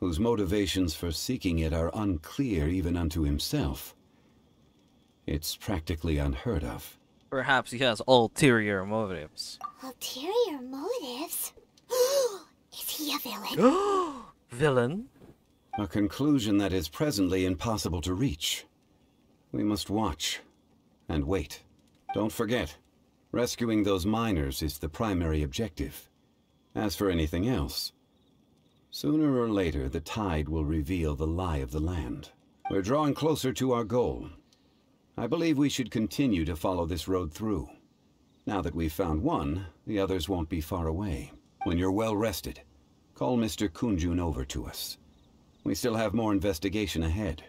whose motivations for seeking it are unclear even unto himself, it's practically unheard of. Perhaps he has ulterior motives. Ulterior motives? Is he a villain? Villain? A conclusion that is presently impossible to reach. We must watch and wait. Don't forget, rescuing those miners is the primary objective. As for anything else, sooner or later the tide will reveal the lie of the land. We're drawing closer to our goal. I believe we should continue to follow this road through. Now that we've found one, the others won't be far away. When you're well rested, call Mr. Kunjun over to us. We still have more investigation ahead.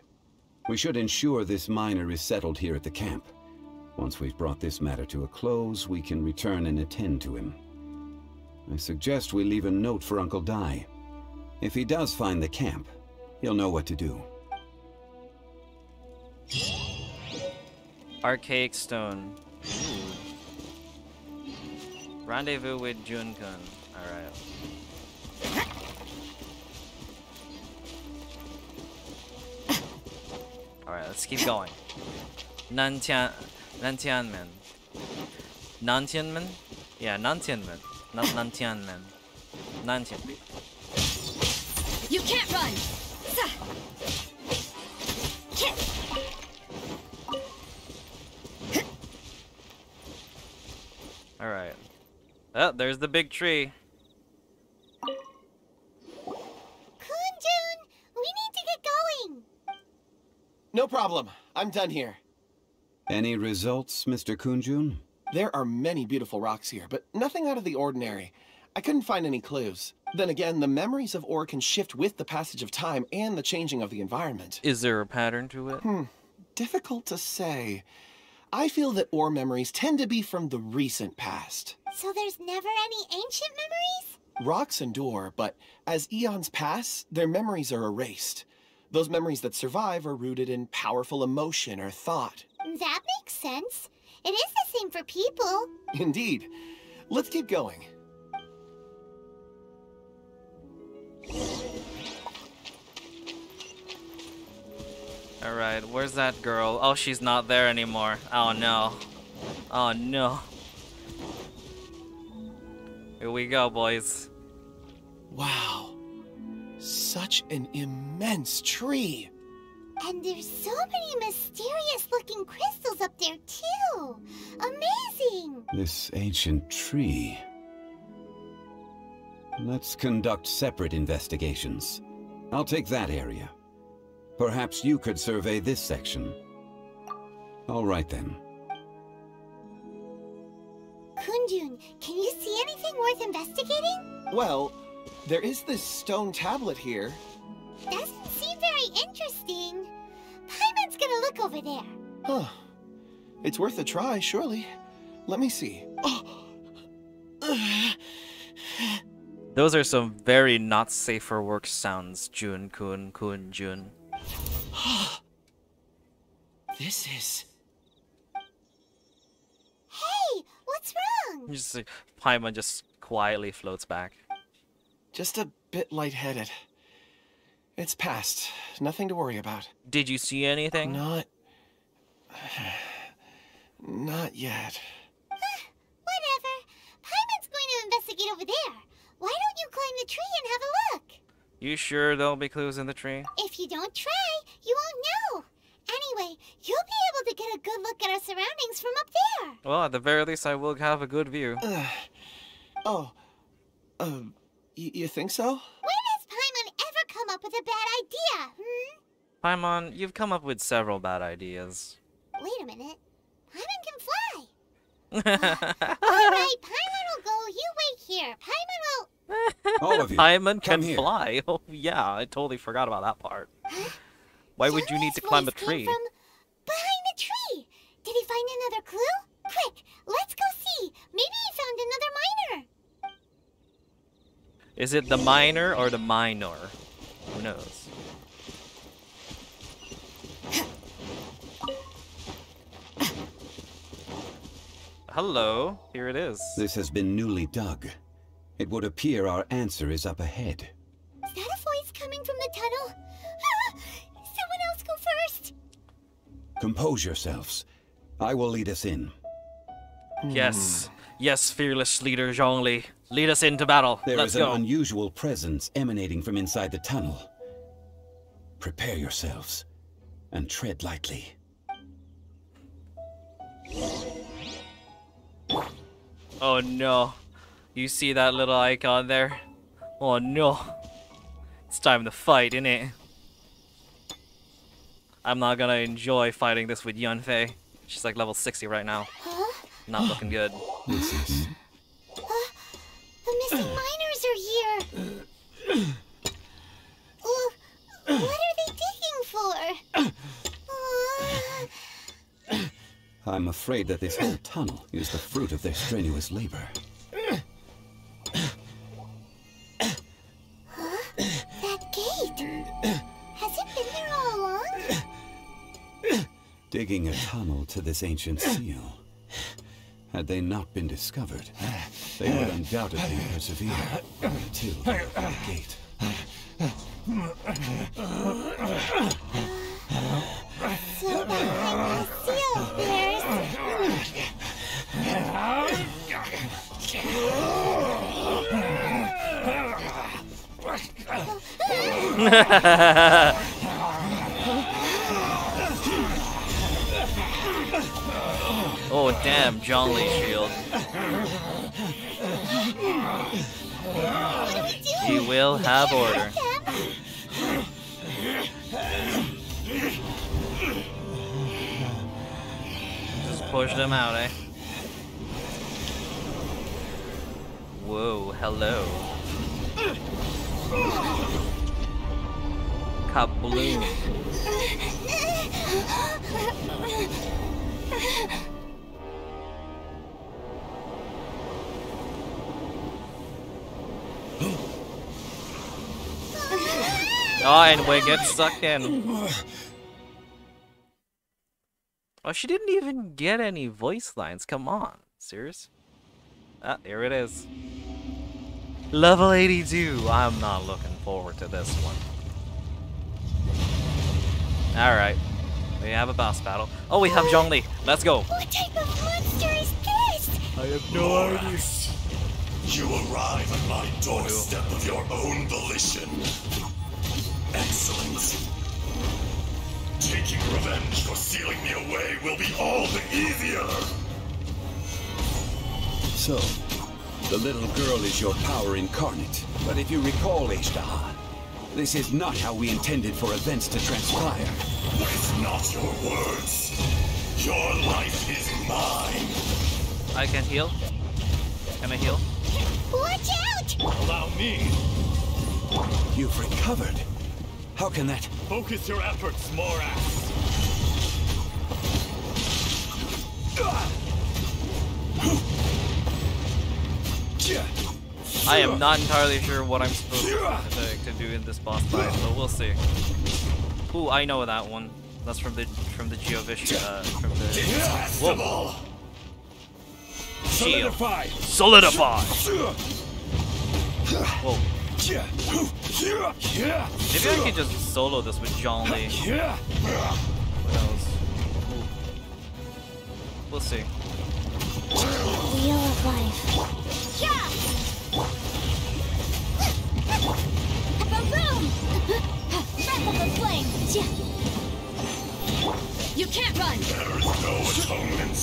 We should ensure this miner is settled here at the camp. Once we've brought this matter to a close, we can return and attend to him. I suggest we leave a note for Uncle Dai. If he does find the camp, he'll know what to do. Archaic stone. Ooh. Rendezvous with Jun-kun. Alright. Alright, let's keep going. Nantianmen. Nantianmen? Yeah, Nantianmen. Not Nantianmen. Nantianmen. You can't run! Alright. Oh, there's the big tree. Kunjun, we need to get going. No problem. I'm done here. Any results, Mr. Kunjun? There are many beautiful rocks here, but nothing out of the ordinary. I couldn't find any clues. Then again, the memories of ore can shift with the passage of time and the changing of the environment. Is there a pattern to it? Difficult to say. I feel that ore memories tend to be from the recent past. So there's never any ancient memories? Rocks endure, but as eons pass, their memories are erased. Those memories that survive are rooted in powerful emotion or thought. That makes sense. It is the same for people. Indeed. Let's keep going. Alright, where's that girl? Oh, she's not there anymore. Oh no. Oh no. Here we go, boys. Wow. Such an immense tree. And there's so many mysterious looking crystals up there too. Amazing. This ancient tree. Let's conduct separate investigations. I'll take that area. Perhaps you could survey this section. All right then. Kunjun, can you see anything worth investigating? Well, there is this stone tablet here. Doesn't seem very interesting. Paimon's gonna look over there. Huh. It's worth a try, surely. Let me see. Those are some very not safe for work sounds, Kunjun. This is... Hey, what's wrong? Just like, Paimon just quietly floats back. Just a bit lightheaded. It's past. Nothing to worry about. Did you see anything? Not yet. Whatever. Paimon's going to investigate over there. Why don't you climb the tree and have a look? You sure there'll be clues in the tree? If you don't try, you won't know. Anyway, you'll be able to get a good look at our surroundings from up there. Well, at the very least, I will have a good view. You think so? When has Paimon ever come up with a bad idea, Paimon, you've come up with several bad ideas. Wait a minute. Paimon can fly. Alright, Paimon will go. You wait here. Paimon will... All of you, Paimon can come here. fly. Oh, yeah, I totally forgot about that part. Huh? Why would you need to climb a Voice came tree? from behind the tree. Did he find another clue? Quick, let's go see. Maybe he found another miner. Is it the miner or the minor? Who knows? Hello, here it is. This has been newly dug. It would appear our answer is up ahead. Is that a voice coming from the tunnel? Someone else go first. Compose yourselves. I will lead us in. Yes. Yes, fearless leader Zhongli. Lead us into battle. There Let's is go. an unusual presence emanating from inside the tunnel. Prepare yourselves and tread lightly. Oh no. You see that little icon there? Oh no. It's time to fight, innit? I'm not gonna enjoy fighting this with Yunfei. She's like level 60 right now. Huh? Not looking good. This is... The missing miners are here. What are they digging for? I'm afraid that this whole tunnel is the fruit of their strenuous labor. Huh? That gate! Has it been there all along? Digging a tunnel to this ancient seal. Had they not been discovered, they would undoubtedly persevere until they opened the gate. So behind the seal there's... Oh damn, Zhongli shield. He will have order. Just push them out, eh? Whoa, hello. Kabloom. Oh, and we get sucked in. Oh, she didn't even get any voice lines. Come on. Serious? Ah, here it is. Level 82. I'm not looking forward to this one. Alright. We have a boss battle. Oh, we have Zhongli. Let's go. What type of monster is this? I have no idea. You arrive at my doorstep of your own volition. Excellent. Taking revenge for sealing me away will be all the easier. So, the little girl is your power incarnate. But if you recall, Ishtaha, this is not how we intended for events to transpire. It's not your words. Your life is mine. I can heal. Can I heal? Watch out! Allow me. You've recovered. How can that? Focus your efforts, Morax. I am not entirely sure what I'm supposed to do in this boss fight, but we'll see. Ooh, I know that one. That's from the Geovish, from the... Whoa. Shield. Solidify! Whoa. Maybe I could just solo this with Zhongli. Who knows? Ooh. We'll see. Wheel of life. Yeah! Boom! Breath of the flame! You can't run! There is no atonement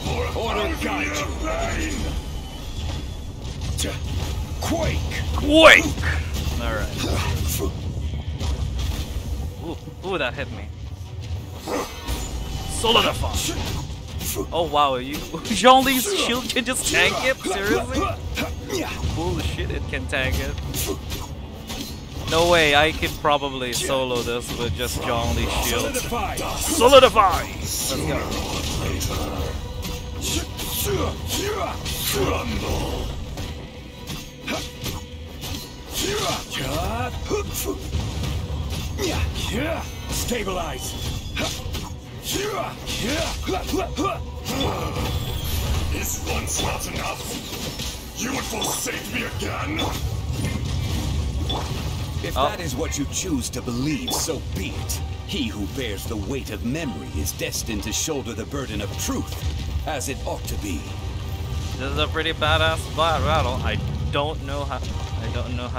for Order guide pain. Quake! Quake! Alright. Ooh, that hit me. Solidify! Oh wow, Zhongli's shield can just tank it? Seriously? Bullshit, it can tank it. No way, I could probably solo this with just Zhongli's shield. Solidify! Let's go. Stabilize. Is once not enough? You would forsake me again? If that is what you choose to believe, so be it. He who bears the weight of memory is destined to shoulder the burden of truth, as it ought to be. This is a pretty badass battle. I don't know how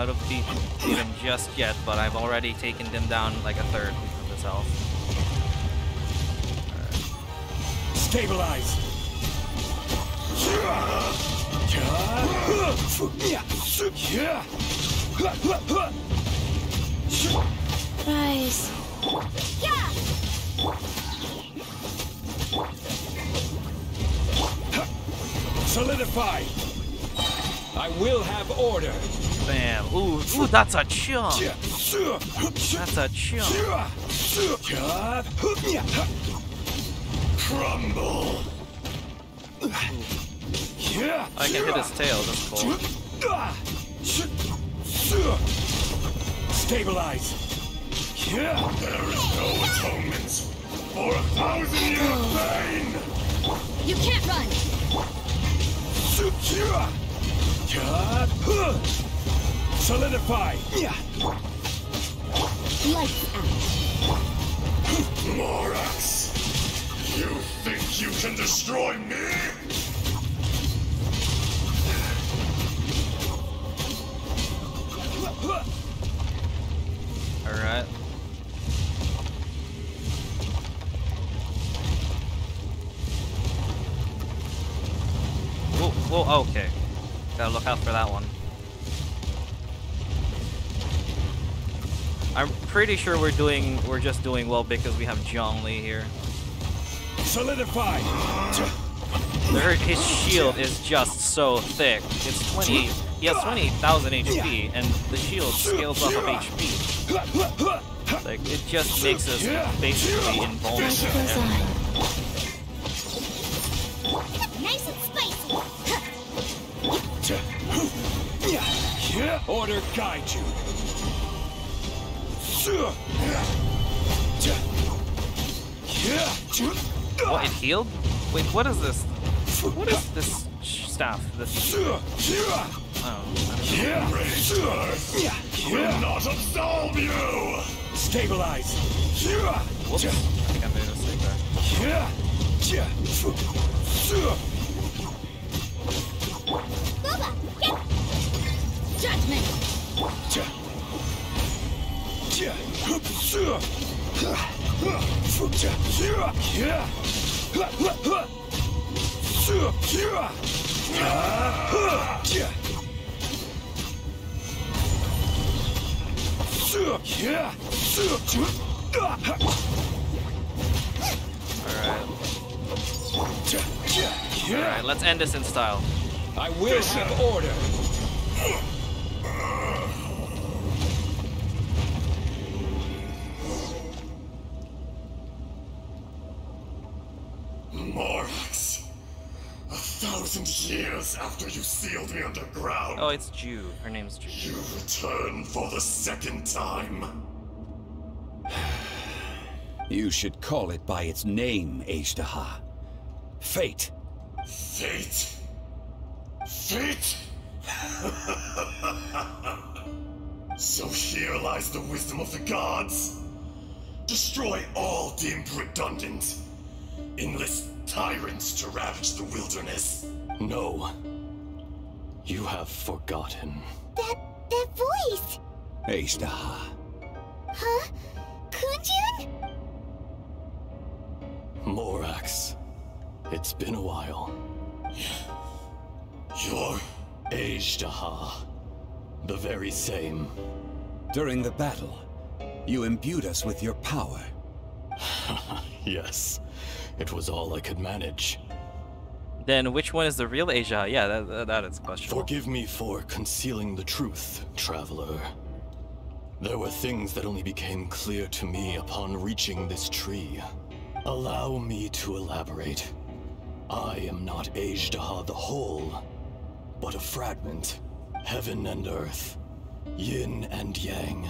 to beat him just yet, but I've already taken them down like a third of his health. Right. Stabilize. Rise. Solidify. I will have order. Bam. Ooh, that's a chunk. That's a chunk. crumble. I can hit his tail, that's cool. Stabilize. There is no atonement for 1,000-year pain. You can't run! Solidify. Lights out. Morax, you think you can destroy me? Alright. Whoa, okay. Gotta look out for that one. I'm pretty sure we're just doing well because we have Zhongli here. Solidify. His shield is just so thick. It's 20. He has 28,000 HP, and the shield scales off of HP. Like it just makes us basically invulnerable. Nice and spicy. Order guide you. What, it healed? Wait, what is this? What is this staff? This. Oh. Will not absolve you. Stabilize. Whoops. I think I made a mistake there. Booba, get Judgment! Alright, let's end this in style. I will have order. Morax, 1,000 years after you sealed me underground. Oh, it's Ju. Her name's Ju. You return for the second time. You should call it by its name, Ashtaha. Fate. Fate? Fate? So here lies the wisdom of the gods. Destroy all deemed redundant. Enlist tyrants to ravage the wilderness. No. You have forgotten. that voice. Ashtaha. Huh? Kunjun? Morax. It's been a while. You're Ashtaha. The very same. During the battle, you imbued us with your power. Yes. It was all I could manage. Then which one is the real Asia? Yeah, that is questionable. Forgive me for concealing the truth, traveler. There were things that only became clear to me upon reaching this tree. Allow me to elaborate. I am not Ashtaha the whole, but a fragment. Heaven and earth. Yin and yang.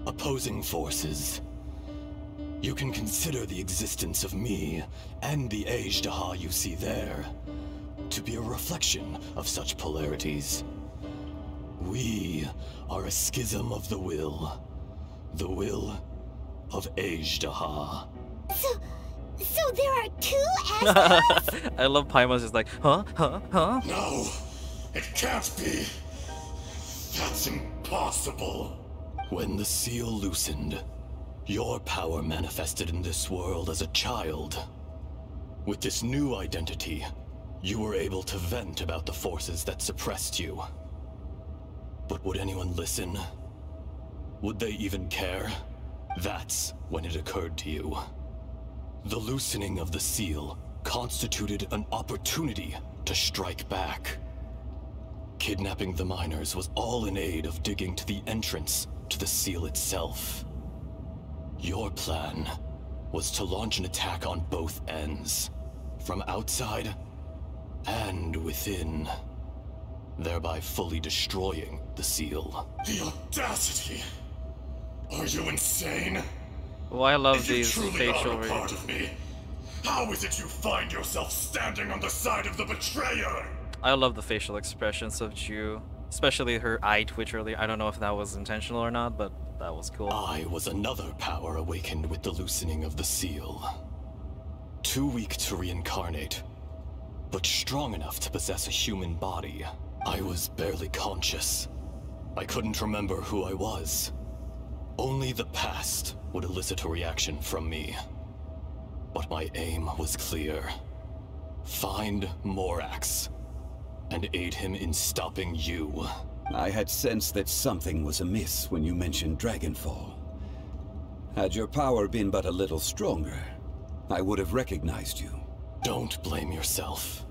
Opposing forces. You can consider the existence of me and the Ashtaha you see there to be a reflection of such polarities. We are a schism of the will of Ashtaha. So there are two Ashtahas? I love Paimon's just like, huh? No, it can't be. That's impossible. When the seal loosened, your power manifested in this world as a child. With this new identity, you were able to vent about the forces that suppressed you. But would anyone listen? Would they even care? That's when it occurred to you. The loosening of the seal constituted an opportunity to strike back. Kidnapping the miners was all in aid of digging to the entrance to the seal itself. Your plan was to launch an attack on both ends, from outside and within, thereby fully destroying the seal. The audacity! Are you insane? Oh, I love if you these truly facial are a part of me, how is it you find yourself standing on the side of the betrayer? I love the facial expressions of Ju, especially her eye twitch earlier. I don't know if that was intentional or not, but that was cool. I was another power awakened with the loosening of the seal. Too weak to reincarnate, but strong enough to possess a human body. I was barely conscious. I couldn't remember who I was. Only the past would elicit a reaction from me. But my aim was clear. Find Morax and aid him in stopping you. I had sensed that something was amiss when you mentioned Dragonfall. Had your power been but a little stronger, I would have recognized you. Don't blame yourself.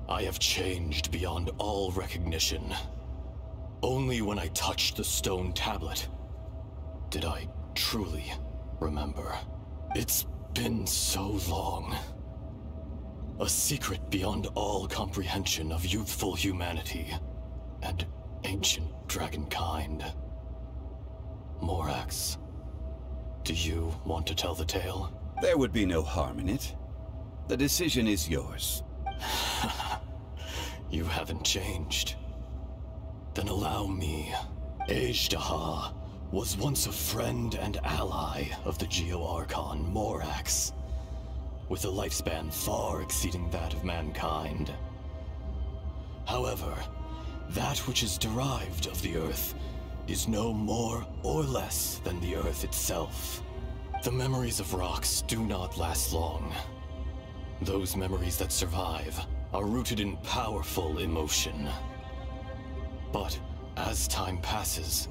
I have changed beyond all recognition. Only when I touched the stone tablet did I truly remember. It's been so long. A secret beyond all comprehension of youthful humanity and ancient dragonkind. Morax, do you want to tell the tale? There would be no harm in it. The decision is yours. You haven't changed. Then allow me. Ejdaha was once a friend and ally of the Geo-Archon Morax, with a lifespan far exceeding that of mankind. However, that which is derived of the Earth is no more or less than the Earth itself. The memories of rocks do not last long. Those memories that survive are rooted in powerful emotion. But as time passes,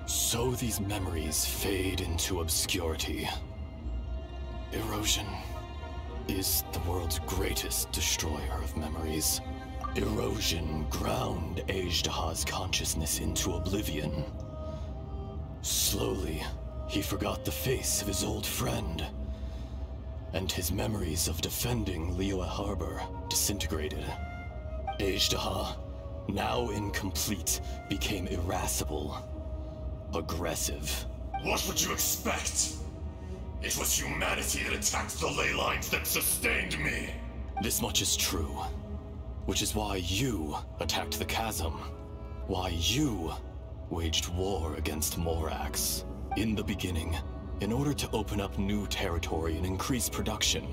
so these memories fade into obscurity. Erosion is the world's greatest destroyer of memories. Erosion ground Ejdaha's consciousness into oblivion. Slowly, he forgot the face of his old friend, and his memories of defending Liyue Harbor disintegrated. Ejdaha, now incomplete, became irascible, aggressive. What would you expect? It was humanity that attacked the ley lines that sustained me. This much is true, which is why you attacked the chasm, why you waged war against Morax. In the beginning, in order to open up new territory and increase production,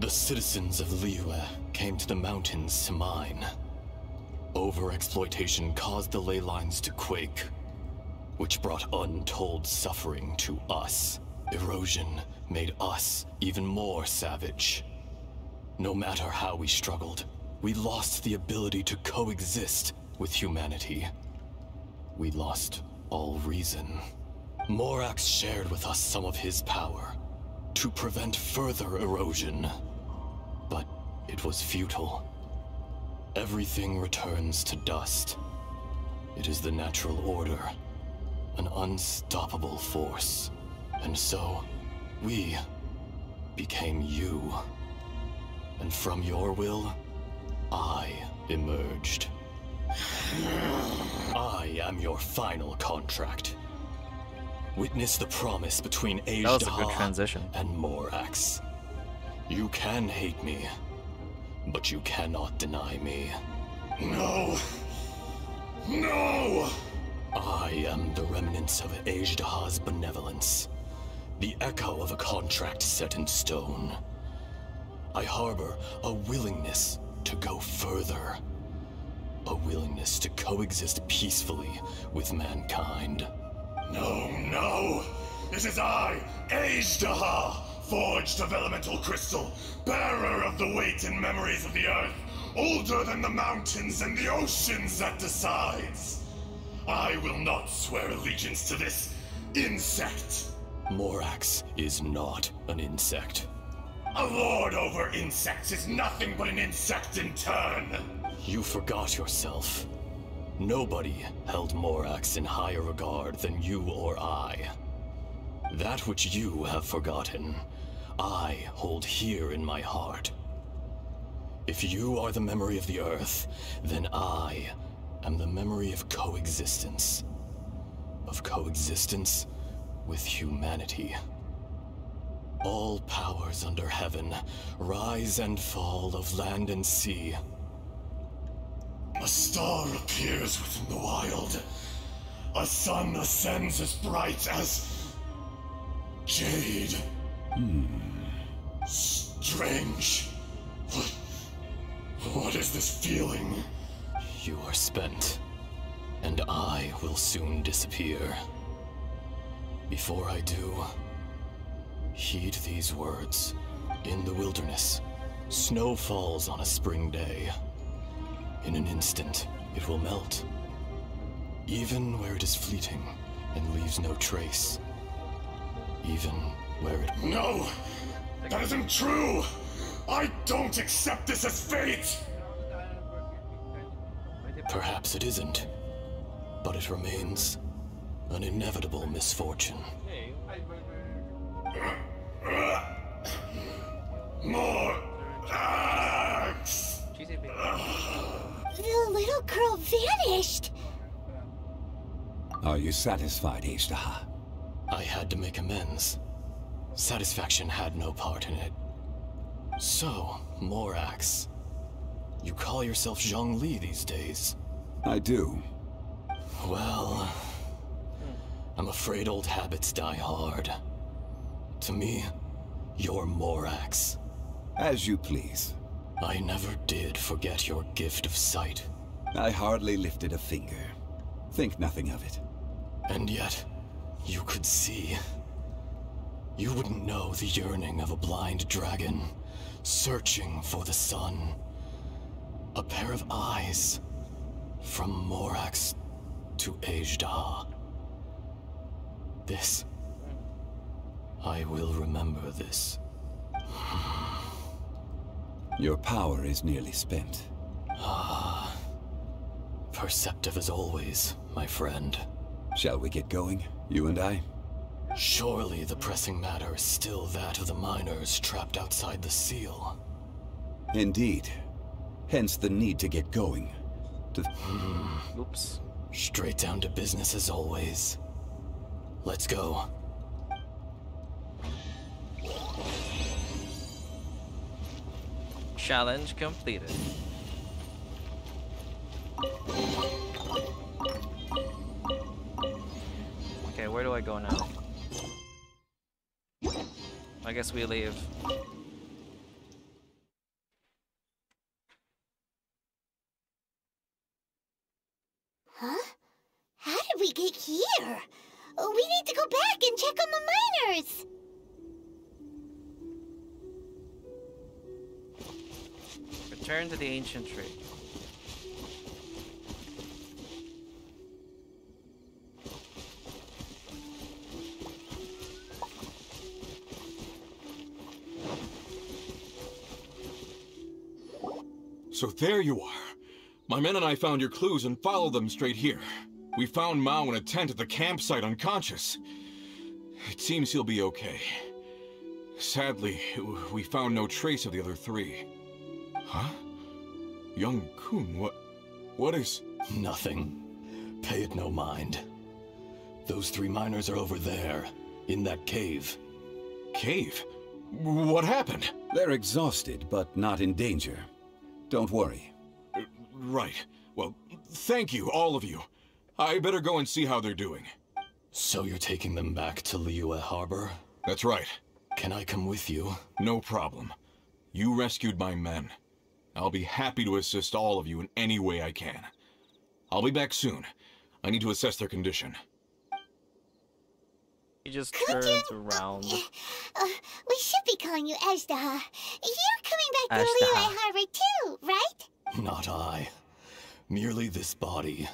the citizens of Liyue came to the mountains to mine. Overexploitation caused the ley lines to quake, which brought untold suffering to us. Erosion made us even more savage. No matter how we struggled, we lost the ability to coexist with humanity. We lost all reason. Morax shared with us some of his power to prevent further erosion, but it was futile. Everything returns to dust. It is the natural order, an unstoppable force. And so, we became you. And from your will, I emerged. I am your final contract. Witness the promise between Ejdaha and Morax. You can hate me, but you cannot deny me. No! No! I am the remnants of Ejdaha's benevolence, the echo of a contract set in stone. I harbor a willingness to go further, a willingness to coexist peacefully with mankind. No, no! It is I, Ejdaha, forged of elemental crystal, bearer of the weight and memories of the earth, older than the mountains and the oceans that decides. I will not swear allegiance to this insect. Morax is not an insect. A lord over insects is nothing but an insect in turn. You forgot yourself. Nobody held Morax in higher regard than you or I. That which you have forgotten, I hold here in my heart. If you are the memory of the Earth, then I am the memory of coexistence. Of coexistence with humanity. All powers under heaven, rise and fall of land and sea. A star appears within the wild. A sun ascends as bright as jade. Strange. What is this feeling? You are spent, and I will soon disappear. Before I do, heed these words. In the wilderness, snow falls on a spring day. In an instant, it will melt. Even where it is fleeting and leaves no trace. Even where it... No! That isn't true! I don't accept this as fate! Perhaps it isn't, but it remains an inevitable misfortune. More axe! The little girl vanished! Are you satisfied, Ishtaha? I had to make amends. Satisfaction had no part in it. So, Morax, you call yourself Zhongli these days? I do. Well, I'm afraid old habits die hard. To me, you're Morax. As you please. I never did forget your gift of sight. I hardly lifted a finger. Think nothing of it. And yet, you could see. You wouldn't know the yearning of a blind dragon, searching for the sun. A pair of eyes, from Morax to Ejda. This. I will remember this. Your power is nearly spent. Ah. Perceptive as always, my friend. Shall we get going, you and I? Surely the pressing matter is still that of the miners trapped outside the seal. Indeed. Hence the need to get going. Oops. Straight down to business as always. Let's go. Challenge completed. Okay, where do I go now? I guess we leave. Huh? How did we get here? We need to go back and check on the miners! Return to the ancient tree. So there you are. My men and I found your clues and followed them straight here. We found Mao in a tent at the campsite unconscious. It seems he'll be okay. Sadly, we found no trace of the other three. Huh? Young Kun, what is... Nothing. Pay it no mind. Those three miners are over there, in that cave. Cave? What happened? They're exhausted, but not in danger. Don't worry. Right. Well, thank you, all of you. I better go and see how they're doing. So you're taking them back to Liyue Harbor? That's right. Can I come with you? No problem. You rescued my men. I'll be happy to assist all of you in any way I can. I'll be back soon. I need to assess their condition. He just turns around. We should be calling you Ejda. You're coming back to Liyue Harbor too, right? Not I. Merely this body.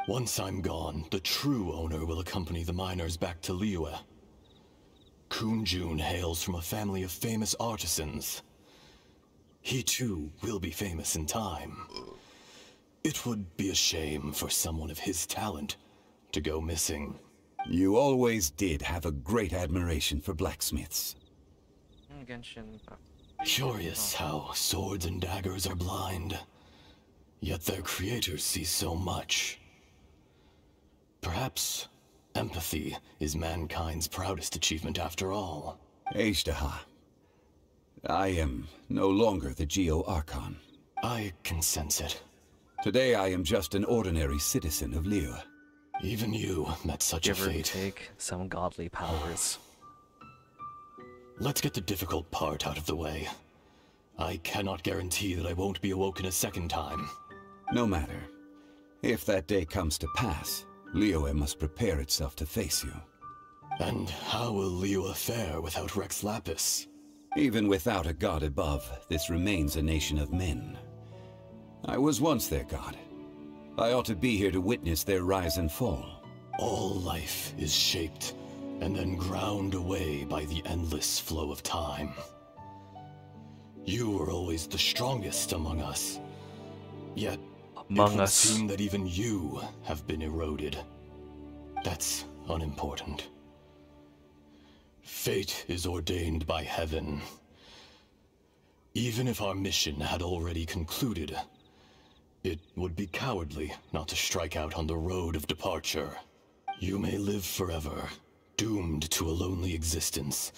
Once I'm gone, the true owner will accompany the miners back to Liyue. Kun-jun hails from a family of famous artisans. He too will be famous in time. It would be a shame for someone of his talent to go missing. You always did have a great admiration for blacksmiths. Genshin Impact. Curious how swords and daggers are blind, yet their creators see so much. Perhaps empathy is mankind's proudest achievement after all. Azhdaha, I am no longer the Geo-Archon. I can sense it. Today I am just an ordinary citizen of Liyue. Even you met such Give a or fate. take some godly powers. Let's get the difficult part out of the way. I cannot guarantee that I won't be awoken a second time. No matter. If that day comes to pass, Liyue must prepare itself to face you. And how will Liyue fare without Rex Lapis? Even without a god above, this remains a nation of men. I was once their god. I ought to be here to witness their rise and fall. All life is shaped and then ground away by the endless flow of time. You were always the strongest among us. Yet, it would seem that even you have been eroded. That's unimportant. Fate is ordained by heaven. Even if our mission had already concluded, it would be cowardly not to strike out on the road of departure. You may live forever, doomed to a lonely existence.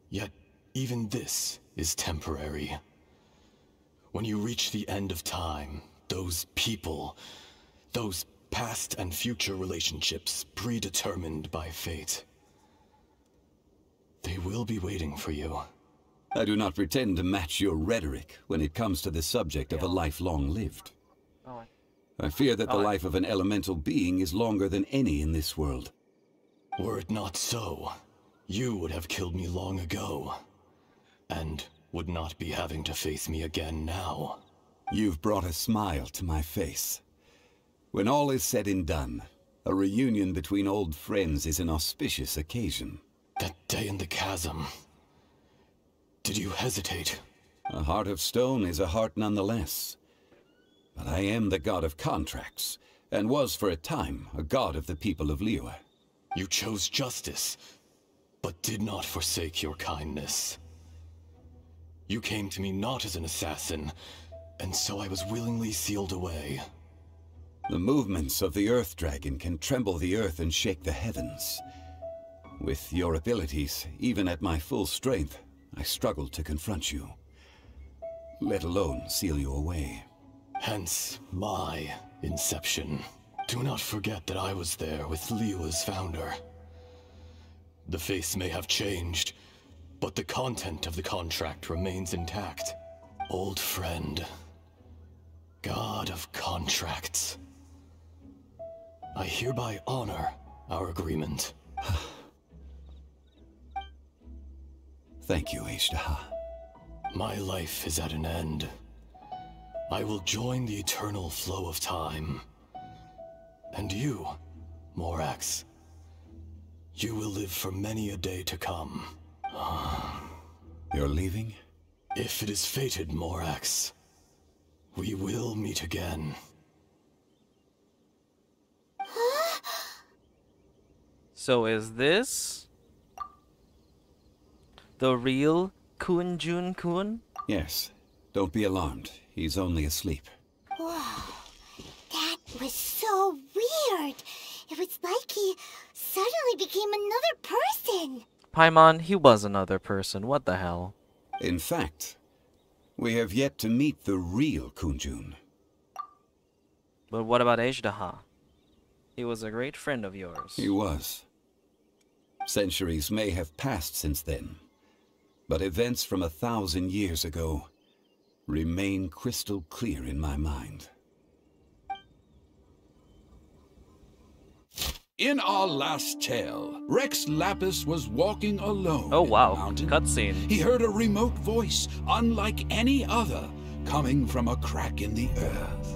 Yet, even this is temporary. When you reach the end of time, those people, those past and future relationships predetermined by fate, they will be waiting for you. I do not pretend to match your rhetoric when it comes to the subject of a life long lived. I fear that the life of an elemental being is longer than any in this world. Were it not so, you would have killed me long ago, and would not be having to face me again now. You've brought a smile to my face. When all is said and done, a reunion between old friends is an auspicious occasion. That day in the chasm, did you hesitate? A heart of stone is a heart nonetheless. But I am the god of contracts, and was for a time a god of the people of Liyue. You chose justice, but did not forsake your kindness. You came to me not as an assassin, and so I was willingly sealed away. The movements of the Earth Dragon can tremble the earth and shake the heavens. With your abilities, even at my full strength, I struggled to confront you, let alone seal you away. Hence my inception. Do not forget that I was there with Liyue's founder. The face may have changed, but the content of the contract remains intact. Old friend, god of contracts, I hereby honor our agreement. Thank you, Azhdaha. My life is at an end. I will join the eternal flow of time. And you, Morax, you will live for many a day to come. You're leaving? If it is fated, Morax, we will meet again. So is this the real Kun Jun Kun? Yes. Don't be alarmed. He's only asleep. Whoa, that was so weird. It was like he suddenly became another person. Paimon, he was another person. What the hell? In fact, we have yet to meet the real Kunjun. But what about Azhdaha? He was a great friend of yours. He was. Centuries may have passed since then, but events from 1,000 years ago remain crystal clear in my mind. In our last tale, Rex Lapis was walking alone in the mountain. Cutscene. He heard a remote voice, unlike any other, coming from a crack in the earth.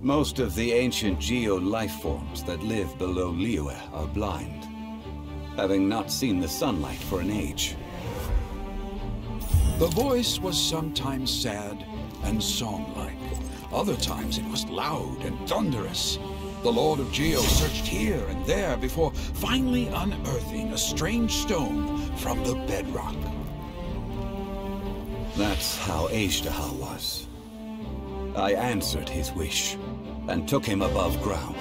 Most of the ancient geo life forms that live below Liyue are blind, having not seen the sunlight for an age. The voice was sometimes sad and song-like. Other times it was loud and thunderous. The Lord of Geo searched here and there before finally unearthing a strange stone from the bedrock. That's how Azhdaha was. I answered his wish and took him above ground.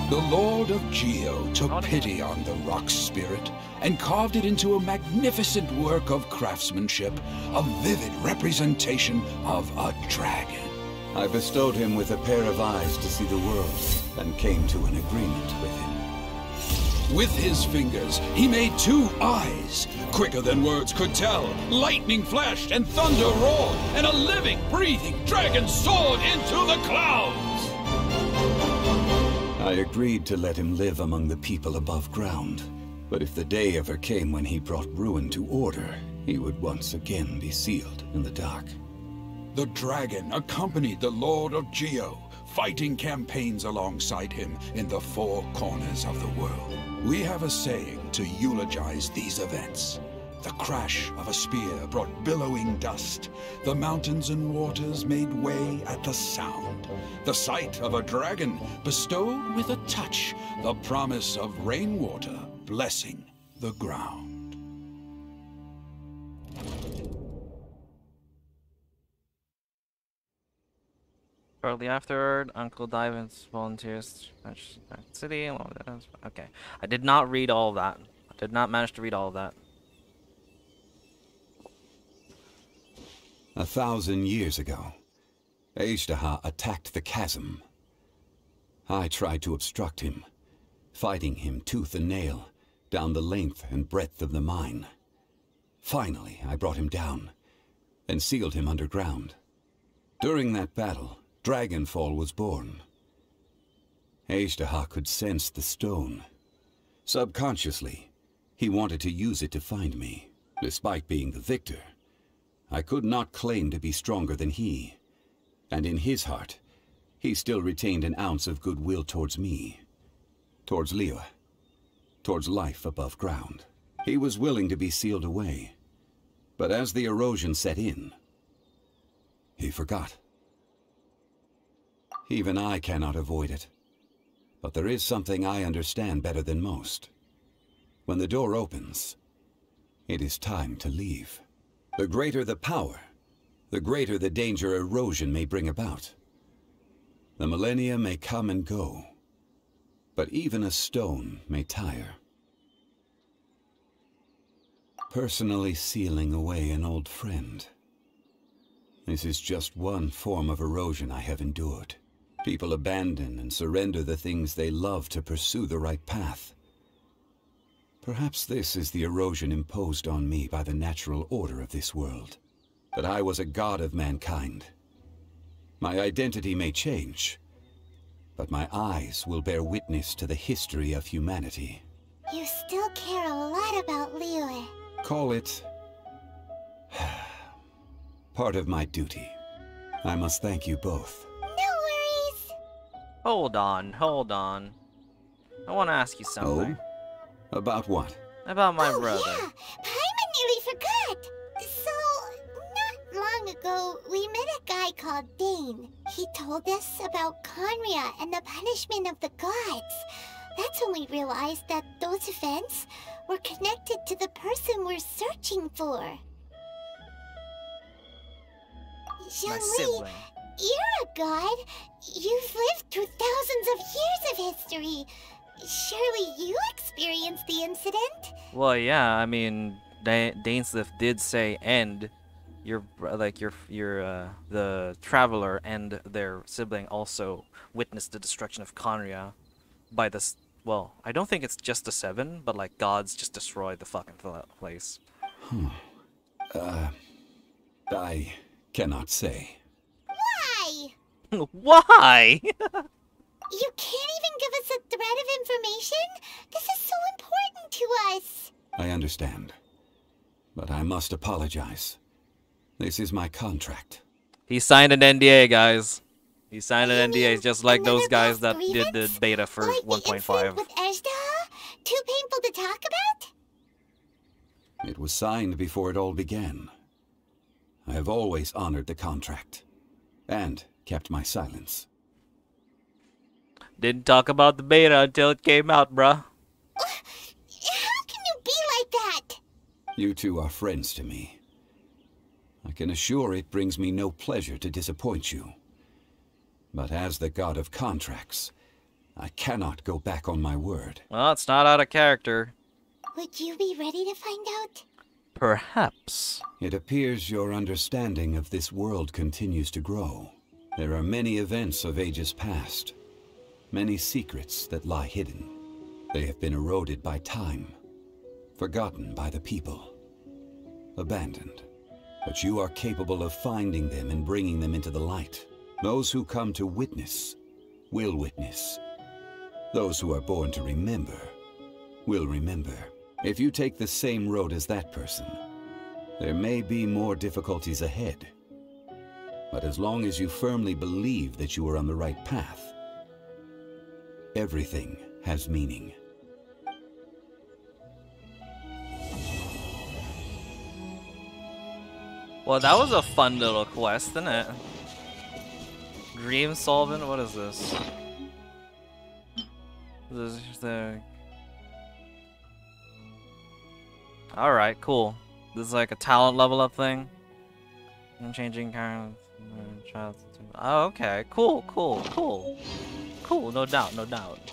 The Lord of Geo took pity on the rock spirit and carved it into a magnificent work of craftsmanship, a vivid representation of a dragon. I bestowed him with a pair of eyes to see the world and came to an agreement with him. With his fingers, he made 2 eyes, quicker than words could tell. Lightning flashed and thunder roared, and a living, breathing dragon soared into the clouds. I agreed to let him live among the people above ground. But if the day ever came when he brought ruin to order, he would once again be sealed in the dark. The dragon accompanied the Lord of Geo, fighting campaigns alongside him in the 4 corners of the world. We have a saying to eulogize these events. The crash of a spear brought billowing dust. The mountains and waters made way at the sound. The sight of a dragon bestowed with a touch the promise of rainwater blessing the ground. Shortly afterward, Uncle Divins volunteers to city. Okay, I did not read all of that. I did not manage to read all of that. 1,000 years ago, Azhdaha attacked the chasm. I tried to obstruct him, fighting him tooth and nail down the length and breadth of the mine. Finally, I brought him down and sealed him underground. During that battle, Dragonfall was born. Azhdaha could sense the stone. Subconsciously, he wanted to use it to find me. Despite being the victor, I could not claim to be stronger than he. And in his heart, he still retained an ounce of goodwill towards me, towards Liyue, towards life above ground. He was willing to be sealed away. But as the erosion set in, he forgot. Even I cannot avoid it. But there is something I understand better than most. When the door opens, it is time to leave. The greater the power, the greater the danger erosion may bring about. The millennia may come and go, but even a stone may tire. Personally sealing away an old friend. This is just one form of erosion I have endured. People abandon and surrender the things they love to pursue the right path. Perhaps this is the erosion imposed on me by the natural order of this world. That I was a god of mankind. My identity may change, but my eyes will bear witness to the history of humanity. You still care a lot about Liyue. Call it part of my duty. I must thank you both. No worries. Hold on, hold on. I want to ask you something. Oh? About what? About my brother. Yeah, Paimon nearly forgot. So, not long ago, we met a guy called Dane. He told us about Conria and the punishment of the gods. That's when we realized that those events were connected to the person we're searching for. Zhongli, you're a god. You've lived through thousands of years of history. Surely you experienced the incident? Well, yeah, I mean, Dainsliff did say, and the traveler and their sibling also witnessed the destruction of Conria by this. Well, I don't think it's just the 7, but like gods just destroyed the fucking place. I cannot say. Why? Why? You can't even give us a thread of information? This is so important to us. I understand. But I must apologize. This is my contract. He signed an NDA, guys. He signed an NDA just like those guys that did the beta for like 1.5. With Azhdaha? Too painful to talk about? It was signed before it all began. I have always honored the contract. And kept my silence. Didn't talk about the beta until it came out, bruh. How can you be like that? You two are friends to me. I can assure it brings me no pleasure to disappoint you. But as the god of contracts, I cannot go back on my word. Well, it's not out of character. Would you be ready to find out? Perhaps. It appears your understanding of this world continues to grow. There are many events of ages past, many secrets that lie hidden. They have been eroded by time, forgotten by the people, abandoned. But you are capable of finding them and bringing them into the light. Those who come to witness will witness. Those who are born to remember will remember. If you take the same road as that person, there may be more difficulties ahead. But as long as you firmly believe that you are on the right path, everything has meaning. Well, that was a fun little quest, isn't it? Dream solvent? What is this? This is the... Alright, cool. This is like a talent level up thing. I'm changing characters. Oh, okay. Cool, cool, cool. Cool, no doubt, no doubt.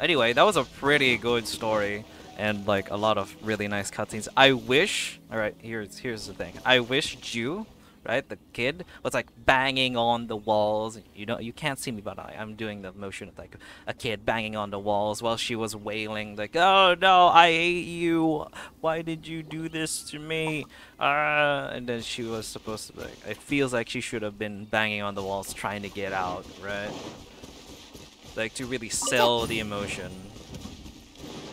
Anyway, that was a pretty good story. And like a lot of really nice cutscenes. I wish, alright, here's the thing. I wish Ju, right, the kid, was like banging on the walls. You know, you can't see me, but I'm doing the motion of like a kid banging on the walls while she was wailing like, "Oh no, I hate you. Why did you do this to me?" And then she was supposed to like, it feels like she should have been banging on the walls trying to get out, right? Like to really sell the emotion.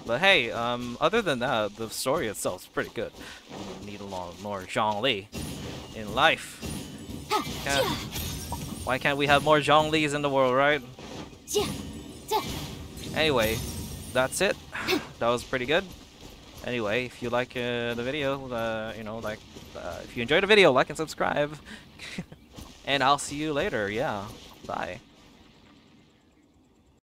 But hey, other than that, the story itself is pretty good. We need a lot more Zhongli in life. Why can't we have more Zhonglis in the world, right? Anyway, that's it. That was pretty good. Anyway, if you like the video, you know, like, if you enjoyed the video, like and subscribe. And I'll see you later. Yeah, bye.